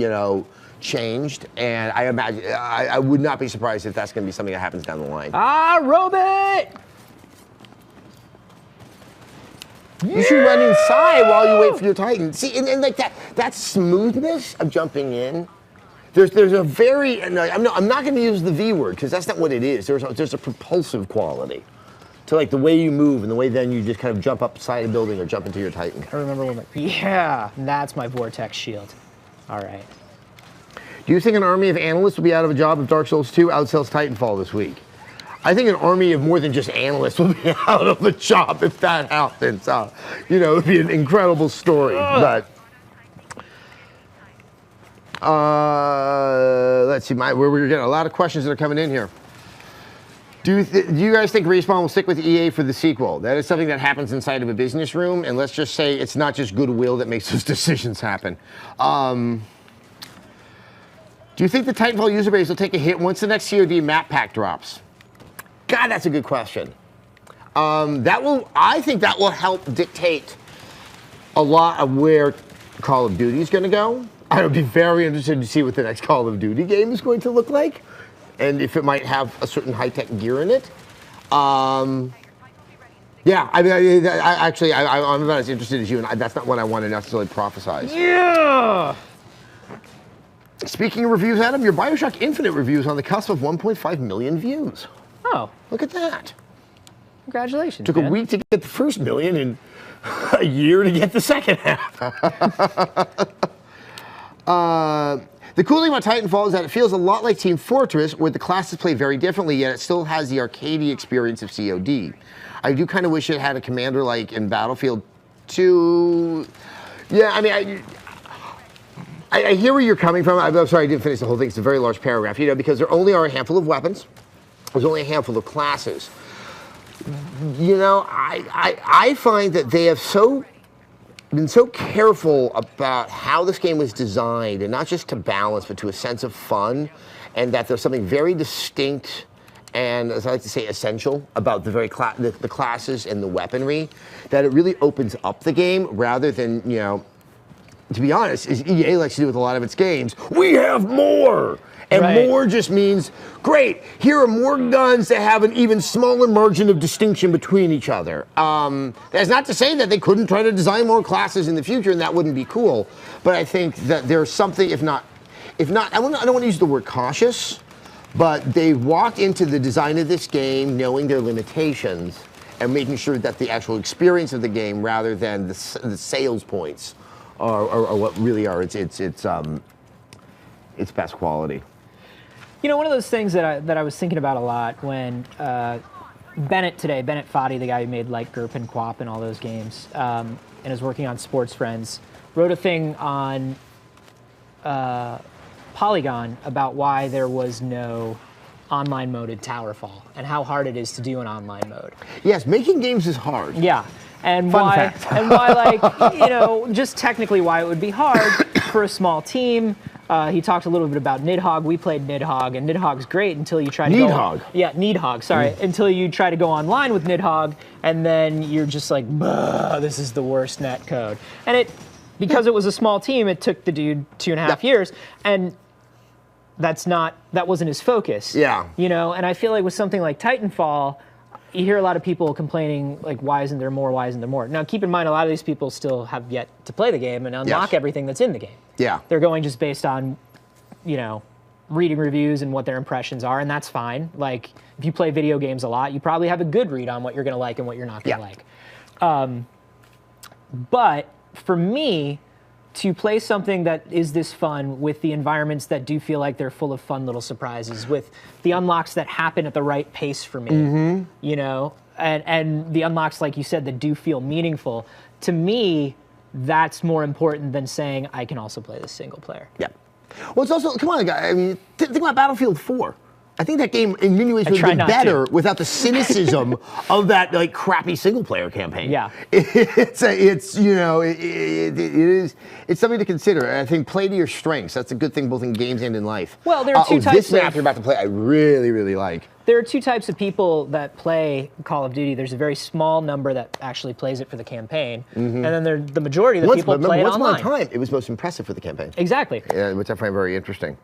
changed. And I imagine, I would not be surprised if that's going to be something that happens down the line. Robot! You should run inside while you wait for your Titan. See, and like that smoothness of jumping in. There's a very, I'm not going to use the V word because that's not what it is. There's a propulsive quality to like the way you move and the way then you just kind of jump up side a building or jump into your Titan. I remember when that's my Vortex shield. All right. Do you think an army of analysts will be out of a job if Dark Souls 2 outsells Titanfall this week? I think an army of more than just analysts will be out of the job if that happens. You know, it'd be an incredible story. But let's see, we're getting a lot of questions that are coming in here. Do you guys think Respawn will stick with EA for the sequel? That is something that happens inside of a business room, and let's just say it's not just goodwill that makes those decisions happen. Do you think the Titanfall user base will take a hit once the next COD map pack drops? God, that's a good question. I think that will help dictate a lot of where Call of Duty is going to go. I would be very interested to see what the next Call of Duty game is going to look like, and if it might have a certain high-tech gear in it. Yeah, I mean, I'm about as interested as you, and that's not what I want to necessarily prophesize. Yeah! Speaking of reviews, Adam, your Bioshock Infinite review is on the cusp of 1.5 million views. Oh. Look at that. Congratulations, Took a week to get the first million and a year to get the second half. The cool thing about Titanfall is that it feels a lot like Team Fortress, where the classes play very differently, yet it still has the arcadey experience of COD. I do kind of wish it had a commander like in Battlefield 2. Yeah, I mean, I hear where you're coming from. I'm sorry I didn't finish the whole thing. It's a very large paragraph, you know, because there only are a handful of weapons. There's only a handful of classes. You know, I find that they have been so careful about how this game was designed, and not just to balance, but to a sense of fun, and that there's something very distinct and, as I like to say, essential about the the classes and the weaponry, that it really opens up the game rather than, you know, to be honest, as EA likes to do with a lot of its games, we have more! And more just means, great, here are more guns that have an even smaller margin of distinction between each other. That's not to say that they couldn't try to design more classes in the future and that wouldn't be cool, but I think that there's something, if not, I don't want to use the word cautious, but they walked into the design of this game knowing their limitations and making sure that the actual experience of the game, rather than the sales points, are what really are its best quality. You know, one of those things that I was thinking about a lot when Bennett Foddy, the guy who made like GURP and QWOP and all those games, and is working on Sports Friends, wrote a thing on Polygon about why there was no online mode in TOWERFALL and how hard it is to do an online mode. Yes, making games is hard. Yeah. And Fun why, fact. and why, like, you know, just technically why it would be hard for a small team. He talked a little bit about Nidhogg. We played Nidhogg, and Nidhogg's great until you try to Nidhogg? Yeah, Nidhogg, sorry. Until you try to go online with Nidhogg, and then you're just like, this is the worst net code. And because it was a small team, it took the dude 2.5 years, and that wasn't his focus. Yeah. You know, and I feel like with something like Titanfall, you hear a lot of people complaining, like, why isn't there more, why isn't there more? Now, keep in mind, a lot of these people still have yet to play the game and unlock everything that's in the game. Yeah. They're going just based on, you know, reading reviews and what their impressions are, and that's fine. Like, if you play video games a lot, you probably have a good read on what you're going to like and what you're not going to like. But for me, to play something that is this fun with the environments that do feel like they're full of fun little surprises, with the unlocks that happen at the right pace for me, you know, and the unlocks, like you said, that do feel meaningful, to me, that's more important than saying I can also play this single player. Yeah. Well, it's also, come on, guys, I mean, think about Battlefield 4. I think that game in many ways would have been better without the cynicism of that like crappy single player campaign. Yeah, it's you know it's something to consider. And I think play to your strengths. That's a good thing both in games and in life. Well, there are two types. This map you're about to play, I really like. There are two types of people that play Call of Duty. There's a very small number that actually plays it for the campaign, and then the majority of the people play it online. Once upon a time, it was most impressive for the campaign. Exactly. Yeah, which I find very interesting.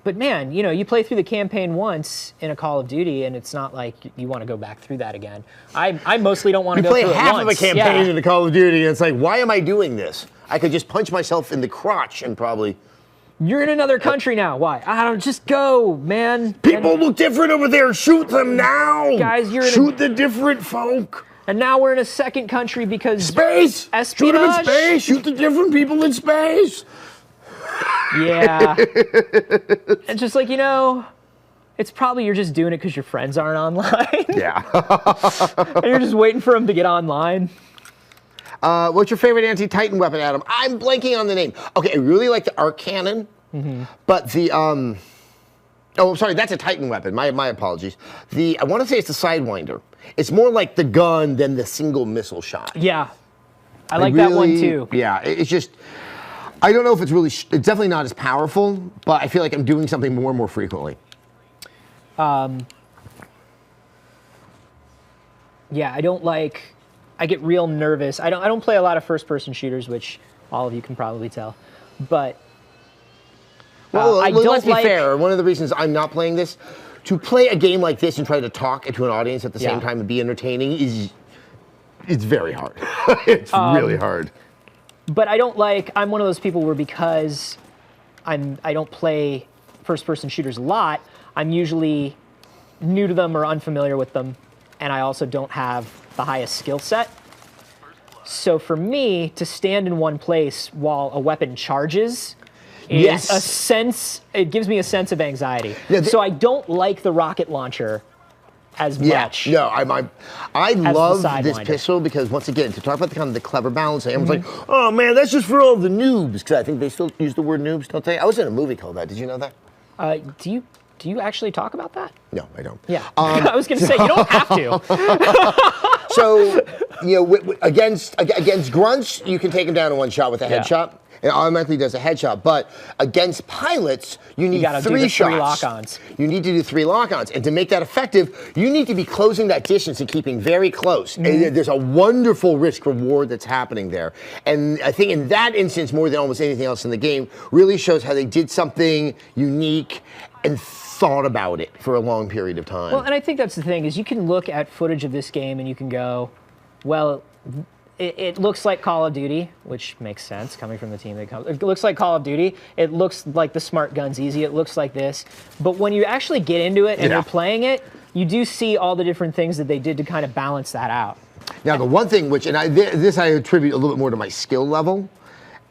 But man, you know, you play through the campaign once in a Call of Duty, and it's not like you want to go back through that again. I mostly don't want to go through it once. You play half of a campaign in a Call of Duty, and it's like, why am I doing this? I could just punch myself in the crotch and probably... You're in another country now. Why? I don't, just go, man. People look different over there. Shoot them now. Guys, shoot the different folk. And now we're in a second country because... Space! Espionage. Shoot them in space. Shoot the different people in space. Yeah. And just like, you know, It's probably you're just doing it because your friends aren't online. Yeah. And you're just waiting for them to get online. What's your favorite anti-Titan weapon, Adam? I'm blanking on the name. Okay, I really like the arc cannon, but the oh, I'm sorry, that's a Titan weapon. My apologies. I want to say it's the Sidewinder. It's more like the gun than the single missile shot. Yeah, I like that one too. Yeah, it's just. I don't know if it's really. It's definitely not as powerful, but I feel like I'm doing something more and more frequently. Yeah, I don't like. I get real nervous. I don't play a lot of first-person shooters, which all of you can probably tell. But I don't let's be fair. One of the reasons I'm not playing this, to play a game like this and try to talk to an audience at the same time and be entertaining it's very hard. It's really hard. But I don't like. I'm one of those people where because I don't play first-person shooters a lot, I'm usually new to them or unfamiliar with them, and I also don't have the highest skill set. So for me, to stand in one place while a weapon charges is a sense, it gives me a sense of anxiety. Yeah, so I don't like the rocket launcher as much. No, I love this pistol because, once again, to talk about the kind of the clever balance, everyone's like, oh man, that's just for all the noobs, because I think they still use the word noobs, don't they? I was in a movie called that. Did you know that? Do you actually talk about that? No, I don't. Yeah, I was going to say, you don't have to. So, against grunts, you can take them down in one shot with a headshot. It automatically does a headshot. But against pilots, you need three shots. 3 lock-ons. You need to do 3 lock-ons. And to make that effective, you need to be closing that distance and keeping very close. And there's a wonderful risk-reward that's happening there. And I think in that instance, more than almost anything else in the game, really shows how they did something unique and thought about it for a long period of time. Well, and I think that's the thing, is you can look at footage of this game and you can go, well, it looks like Call of Duty, which makes sense coming from the team that comes. It looks like Call of Duty. It looks like the Smart Gun's easy. It looks like this. But when you actually get into it and you're playing it, you do see all the different things that they did to kind of balance that out. Now, the one thing which, and this I attribute a little bit more to my skill level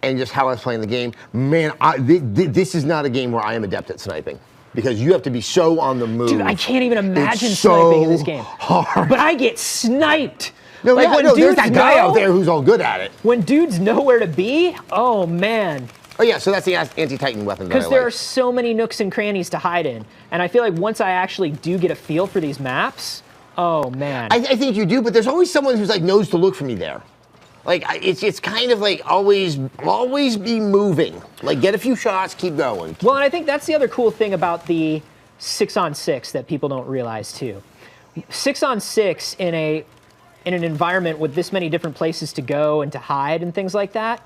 and just how I was playing the game. Man, this is not a game where I am adept at sniping. Because you have to be so on the move. Dude, I can't even imagine sniping in this game. Hard. But I get sniped. No, there's that guy out there who's all good at it. When dudes know where to be, oh man. Oh yeah, so that's the anti-Titan weapon. Because there are so many nooks and crannies to hide in. And I feel like once I actually do get a feel for these maps, oh man. I think you do, but there's always someone who's like knows to look for me there. Like, it's kind of like always be moving. Like, get a few shots, keep going. Well, and I think that's the other cool thing about the 6-on-6 that people don't realize too. 6-on-6 in an environment with this many different places to go and to hide and things like that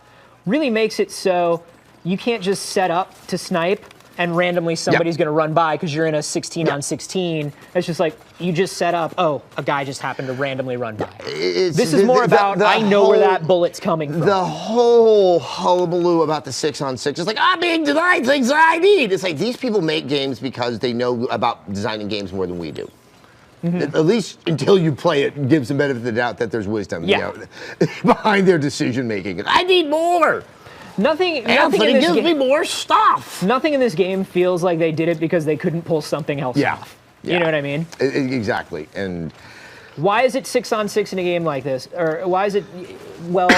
really makes it so you can't just set up to snipe and randomly somebody's going to run by because you're in a 16-on-16. It's just like, you just set up, oh, a guy just happened to randomly run by. This is more about, I know where that bullet's coming from. The whole hullabaloo about the 6-on-6 is like, I'm being denied things that I need. It's like, these people make games because they know about designing games more than we do. At least until you play it, gives them benefit of the doubt that there's wisdom behind their decision making. I need more. Nothing in this gives me more stuff. Nothing in this game feels like they did it because they couldn't pull something else off. You know what I mean? Exactly. And why is it 6-on-6 in a game like this? Or why is it, well,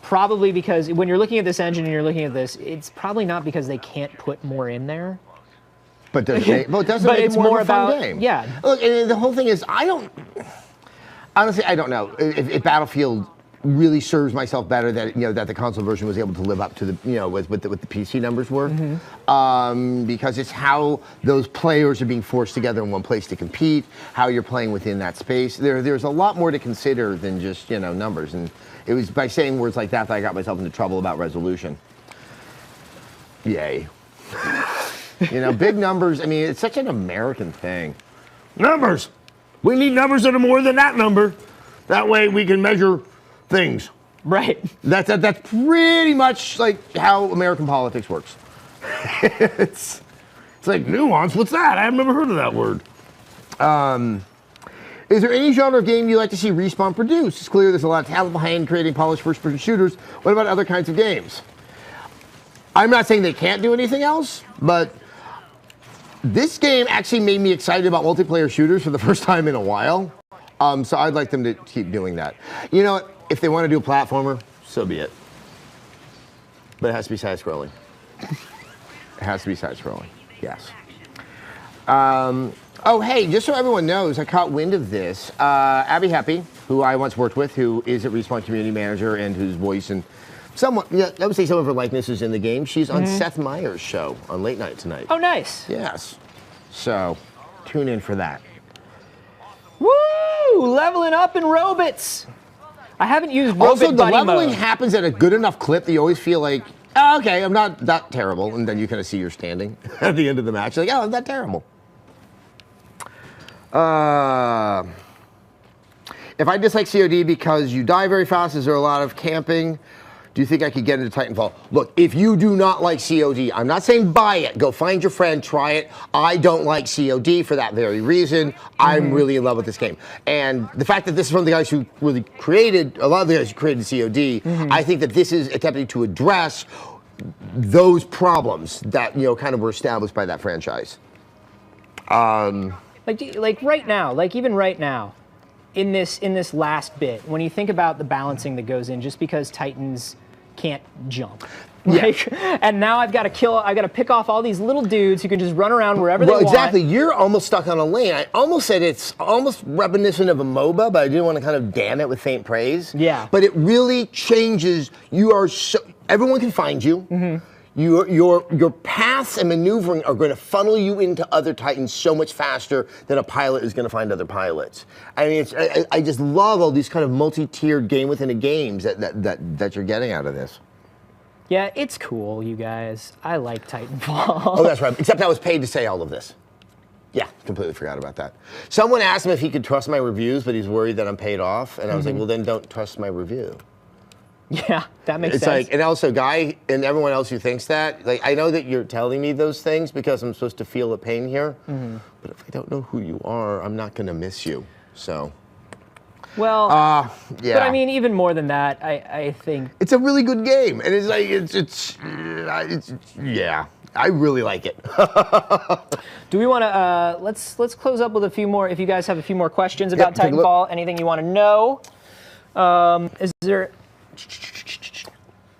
probably because when you're looking at this engine and you're looking at this, it's probably not because they can't put more in there. But does it doesn't make it more of a fun game. Yeah. Look, and the whole thing is, honestly, I don't know if Battlefield really serves myself better that that the console version was able to live up to the what the PC numbers were, because it's how those players are being forced together in one place to compete, how you're playing within that space. There's a lot more to consider than just numbers, and it was by saying words like that I got myself into trouble about resolution. Yay. Big numbers. I mean, it's such an American thing. Numbers. We need numbers that are more than that number. That way we can measure things. Right. That's pretty much like how American politics works. It's like nuance. What's that? I've never heard of that word. Is there any genre of game you like to see Respawn produce? It's clear there's a lot of talent behind creating polished first-person shooters. What about other kinds of games? I'm not saying they can't do anything else, but This game actually made me excited about multiplayer shooters for the first time in a while. So I'd like them to keep doing that. You know what? If they want to do a platformer, so be it. But it has to be side-scrolling. It has to be side-scrolling, yes. Oh, hey, just so everyone knows, I caught wind of this. Abby Happy, who I once worked with, who is a Respawn community manager and whose voice and somewhat, yeah, I would say some of her likeness is in the game. She's on Seth Meyers' show on Late Night tonight. Oh, nice. Yes. So, tune in for that. Woo! Leveling up in robots. I haven't used robot Also, the buddy leveling mode. happens at a good enough clip that you always feel like, oh, okay, I'm not that terrible. And then you kind of see your standing at the end of the match. You're like, oh, I'm not terrible. If I dislike COD because you die very fast, is there a lot of camping? Do you think I could get into Titanfall? Look, if you do not like COD, I'm not saying buy it. Go find your friend, try it. I don't like COD for that very reason. I'm really in love with this game. And the fact that this is from the guys who really created, a lot of the guys who created COD, I think that this is attempting to address those problems that, you know, kind of were established by that franchise. Like right now, like even right now, in this last bit, when you think about the balancing that goes in, just because Titans can't jump. Like, and now I've got to pick off all these little dudes who can just run around wherever they want. Well, exactly. You're almost stuck on a lane. I almost said it's almost reminiscent of a MOBA, but I didn't want to kind of damn it with faint praise. Yeah. But it really changes. You are so, everyone can find you. Your paths and maneuvering are going to funnel you into other Titans so much faster than a pilot is going to find other pilots. I mean, I just love all these kind of multi-tiered game within a games that you're getting out of this. Yeah, it's cool, you guys. I like Titanfall. Oh, that's right. Except I was paid to say all of this. Yeah, completely forgot about that. Someone asked him if he could trust my reviews, but he's worried that I'm paid off. And I was like, well, then don't trust my review. Yeah, that makes It's sense. like, and also, Guy, and everyone else who thinks that, like, I know that you're telling me those things because I'm supposed to feel the pain here, but if I don't know who you are, I'm not going to miss you. So, well, yeah. but I mean, even more than that, I think It's a really good game, and it's like, yeah, I really like it. Do we want to? Let's close up with a few more. If you guys have a few more questions about take a look. Titanfall, anything you want to know?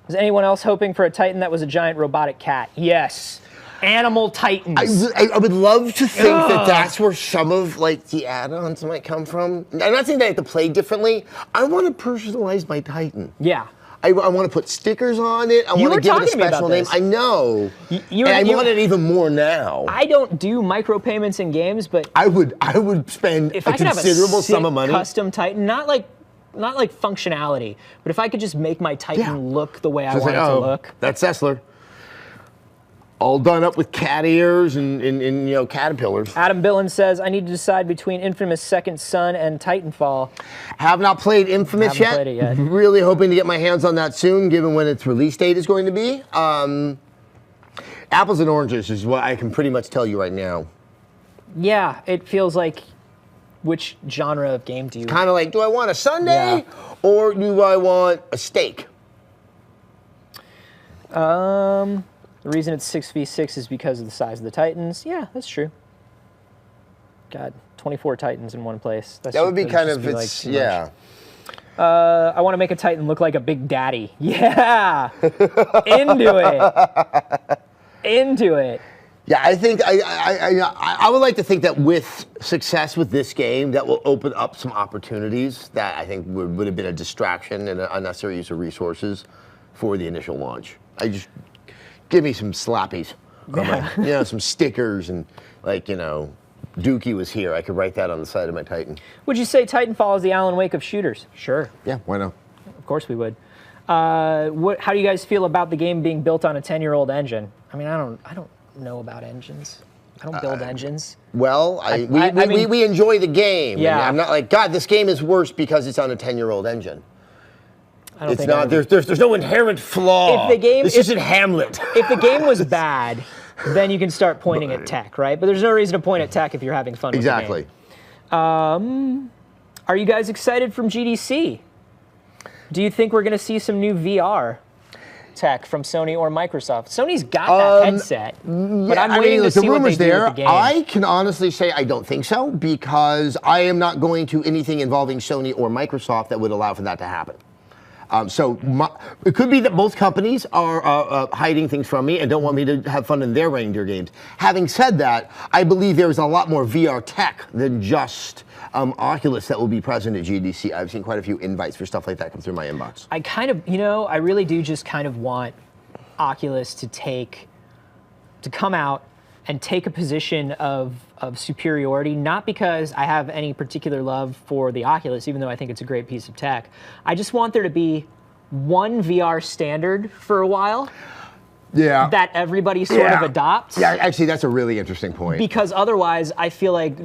Is anyone else hoping for a Titan that was a giant robotic cat? Yes. Animal Titans. I would love to think that that's where some of like the add-ons might come from. I'm not saying that I have to play differently. I want to personalize my Titan. Yeah. I want to put stickers on it. I want to give it a special name. I know. And I want it even more now. I don't do micropayments in games, but I would spend a considerable sum of money. Custom Titan, not like functionality, but if I could just make my Titan look the way I want it to look. That's Sessler. All done up with cat ears and you know, caterpillars. Adam Billen says, I need to decide between Infamous Second Son and Titanfall. Have not played Infamous Haven't played it yet. Really hoping to get my hands on that soon, given when its release date is going to be. Apples and oranges is what I can pretty much tell you right now. Yeah, it feels like, which genre of game do you... Kind of like, do I want a sundae or do I want a steak? The reason it's 6v6 is because of the size of the Titans. Yeah, that's true. God, 24 Titans in one place. That would be kind of, it's, yeah. I want to make a Titan look like a Big Daddy. Yeah! Into it. Into it. Yeah, I think, I would like to think that with success with this game, that will open up some opportunities that I think would have been a distraction and an unnecessary use of resources for the initial launch. Give me some slappies, you know, some stickers and like, you know, Dookie was here. I could write that on the side of my Titan. Would you say Titanfall is the Alan Wake of shooters? Sure. Yeah, why not? Of course we would. How do you guys feel about the game being built on a 10-year-old engine? I mean, I don't know about engines. I don't build engines. Well, we enjoy the game. Yeah. And I'm not like, God, this game is worse because it's on a 10-year-old engine. It's not. There's no inherent flaw. If the game, this isn't Hamlet. If the game was bad, then you can start pointing at tech, right? But there's no reason to point at tech if you're having fun with the game. Exactly. Are you guys excited from GDC? Do you think we're going to see some new VR? tech from Sony or Microsoft? Sony's got that headset, but I'm waiting to see what they do with the game. I can honestly say I don't think so, because I am not going to anything involving Sony or Microsoft that would allow for that to happen. It could be that both companies are hiding things from me and don't want me to have fun in their reindeer games. Having said that, I believe there is a lot more VR tech than just Oculus that will be present at GDC. I've seen quite a few invites for stuff like that come through my inbox. I kind of, I really do just kind of want Oculus to come out and take a position of superiority, not because I have any particular love for the Oculus, even though I think it's a great piece of tech. I just want there to be one VR standard for a while. Yeah. That everybody sort of adopts. Yeah, actually, that's a really interesting point. Because otherwise, I feel like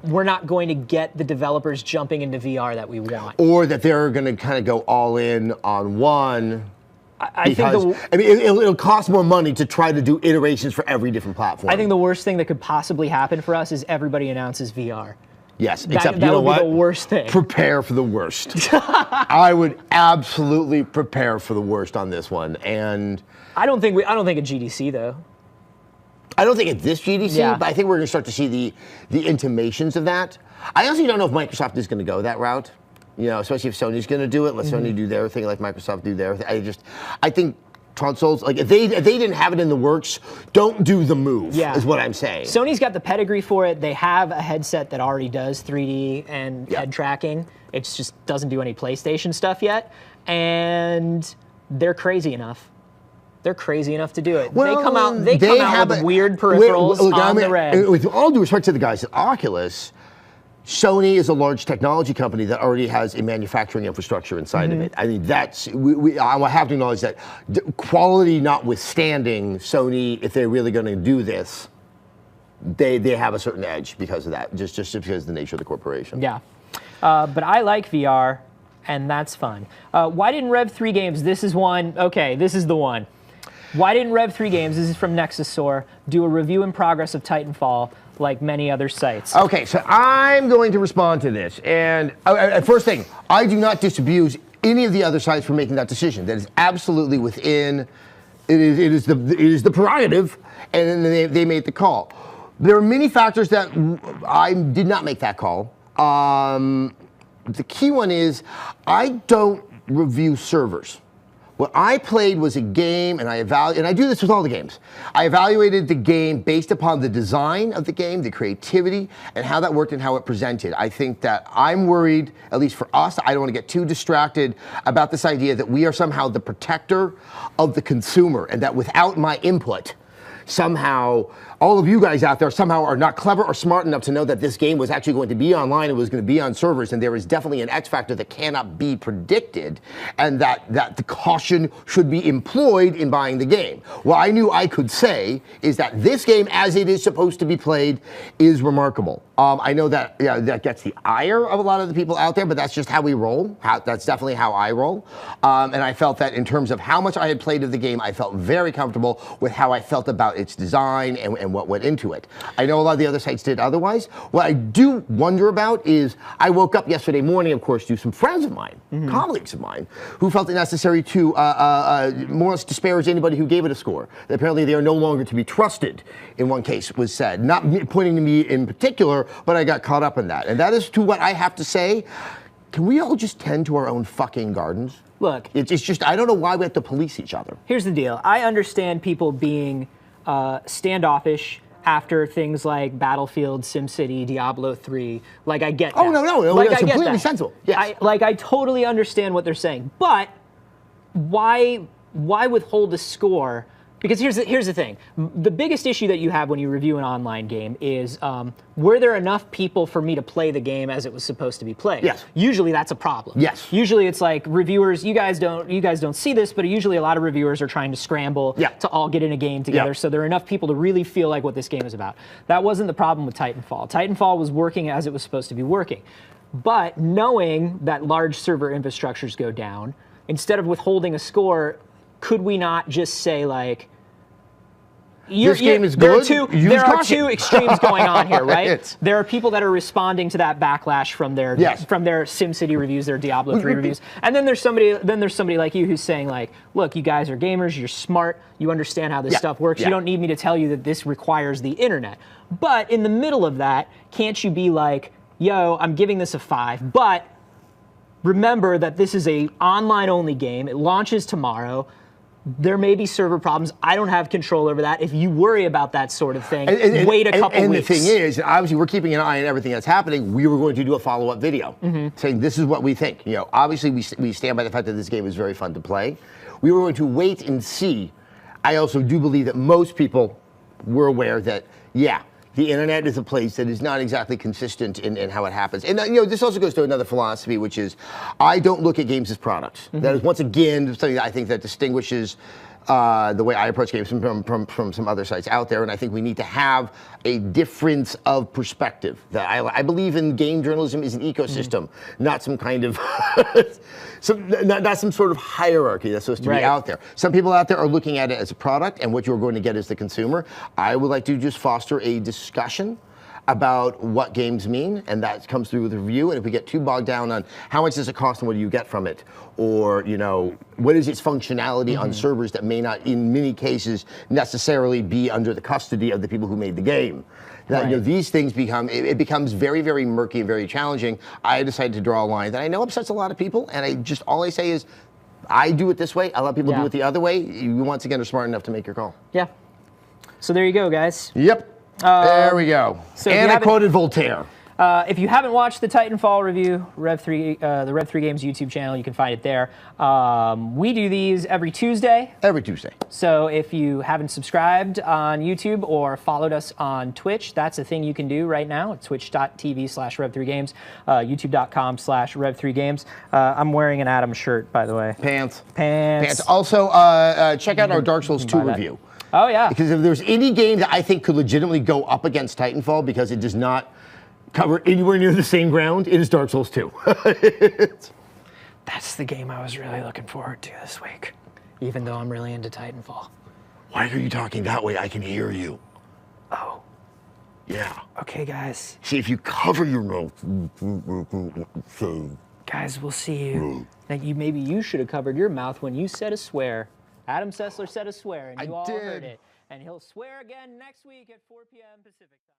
we're not going to get the developers jumping into VR that we want. Or that they're going to kind of go all in on one. I think it'll cost more money to try to do iterations for every different platform. I think the worst thing that could possibly happen for us is everybody announces VR. Yes, except you know what? That would be the worst thing. Prepare for the worst. I would absolutely prepare for the worst on this one, and I don't think at GDC though. I don't think at this GDC, but I think we're going to start to see the intimations of that. I honestly don't know if Microsoft is going to go that route. Especially if Sony's going to do it, let Sony do their thing, like Microsoft do their thing. I think consoles, like if they didn't have it in the works, don't do the move, is what I'm saying. Sony's got the pedigree for it. They have a headset that already does 3D and head tracking. It just doesn't do any PlayStation stuff yet. And they're crazy enough. They're crazy enough to do it. Well, they come out with weird peripherals on the red. With all due respect to the guys at Oculus, Sony is a large technology company that already has a manufacturing infrastructure inside of it. I mean, I have to acknowledge that quality notwithstanding, Sony, if they're really going to do this, they have a certain edge because of that, just because of the nature of the corporation. Yeah, but I like VR, and that's fun. Why didn't Rev 3 Games, this is one, okay, this is the one. Why didn't Rev 3 Games, this is from NexusSor, do a review in progress of Titanfall like many other sites? Okay, so I'm going to respond to this. And first thing, I do not disabuse any of the other sites for making that decision. That is absolutely within, it is the prerogative, and then they made the call. There are many factors that I did not make that call. The key one is I don't review servers. What I played was a game, and I do this with all the games. I evaluated the game based upon the design of the game, the creativity, and how that worked and how it presented. I think that I'm worried, at least for us, I don't want to get too distracted about this idea that we are somehow the protector of the consumer, and that without my input, somehow all of you guys out there somehow are not clever or smart enough to know that this game was actually going to be online, it was going to be on servers, and there is definitely an X factor that cannot be predicted, and that the caution should be employed in buying the game. What I knew I could say is that this game, as it is supposed to be played, is remarkable. I know that that gets the ire of a lot of the people out there, but that's just how we roll. That's definitely how I roll. And I felt that in terms of how much I had played of the game, I felt very comfortable with how I felt about its design and what went into it. I know a lot of the other sites did otherwise. What I do wonder about is I woke up yesterday morning, of course, to some friends of mine, colleagues of mine, who felt it necessary to more or less disparage anybody who gave it a score. That apparently they are no longer to be trusted, in one case was said. Not pointing to me in particular, but I got caught up in that. And that is to what I have to say. Can we all just tend to our own fucking gardens? Look. It's just, I don't know why we have to police each other. Here's the deal. I understand people being standoffish after things like Battlefield, SimCity, Diablo 3. Like, I get that. Oh, no, like, it's completely sensible. Yes. I totally understand what they're saying. But why withhold a score? Because here's the thing. The biggest issue that you have when you review an online game is, were there enough people for me to play the game as it was supposed to be played? Yes. Usually that's a problem. Yes. Usually it's like reviewers, you guys don't see this, but usually a lot of reviewers are trying to scramble to all get in a game together, so there are enough people to really feel like what this game is about. That wasn't the problem with Titanfall. Titanfall was working as it was supposed to be working. But knowing that large server infrastructures go down, instead of withholding a score, could we not just say, like, this game is there good. There are two extremes going on here, right? Right. There are people that are responding to that backlash from their SimCity reviews, their Diablo 3 reviews, and then there's somebody like you who's saying like, look, you guys are gamers, you're smart, you understand how this stuff works. You don't need me to tell you that this requires the internet. But in the middle of that, can't you be like, yo, I'm giving this a 5, but remember that this is a online-only game. It launches tomorrow. There may be server problems. I don't have control over that. If you worry about that sort of thing, wait a couple weeks. And the thing is, obviously, we're keeping an eye on everything that's happening. We were going to do a follow-up video saying this is what we think. You know, obviously, we stand by the fact that this game is very fun to play. We were going to wait and see. I also do believe that most people were aware that, the internet is a place that is not exactly consistent in how it happens. And you know, this also goes to another philosophy, which is I don't look at games as products. That is, once again, something that I think that distinguishes the way I approach games from some other sites out there. And I think we need to have a difference of perspective. That I believe in game journalism is an ecosystem, not some kind of not some sort of hierarchy that's supposed to be out there. Some people out there are looking at it as a product, and what you're going to get as the consumer. I would like to just foster a discussion about what games mean, and that comes through with a review. And if we get too bogged down on how much does it cost and what do you get from it, or you know, what is its functionality on servers that may not, in many cases, necessarily be under the custody of the people who made the game. That, you know, these things it becomes very, very murky and very challenging. I decided to draw a line that I know upsets a lot of people, and all I say is, I do it this way. I let people do it the other way. You once again are smart enough to make your call. Yeah. So there you go, guys. Yep. There we go. So and I quoted Voltaire. If you haven't watched the Titanfall review, the Rev 3 Games YouTube channel, you can find it there. We do these every Tuesday. Every Tuesday. So if you haven't subscribed on YouTube or followed us on Twitch, that's a thing you can do right now. It's twitch.tv/Rev3Games, youtube.com/Rev3Games. I'm wearing an Adam shirt, by the way. Pants. Pants. Also, check out our Dark Souls 2 review. Oh, yeah. Because if there's any game that I think could legitimately go up against Titanfall because it does not cover anywhere near the same ground, it is Dark Souls 2. That's the game I was really looking forward to this week, even though I'm really into Titanfall. Why are you talking that way? I can hear you. Oh. Yeah. Okay, guys. See, if you cover your mouth. Guys, we'll see you. Maybe you should have covered your mouth when you said a swear. Adam Sessler said a swear, and you all heard it. And he'll swear again next week at 4 p.m. Pacific time.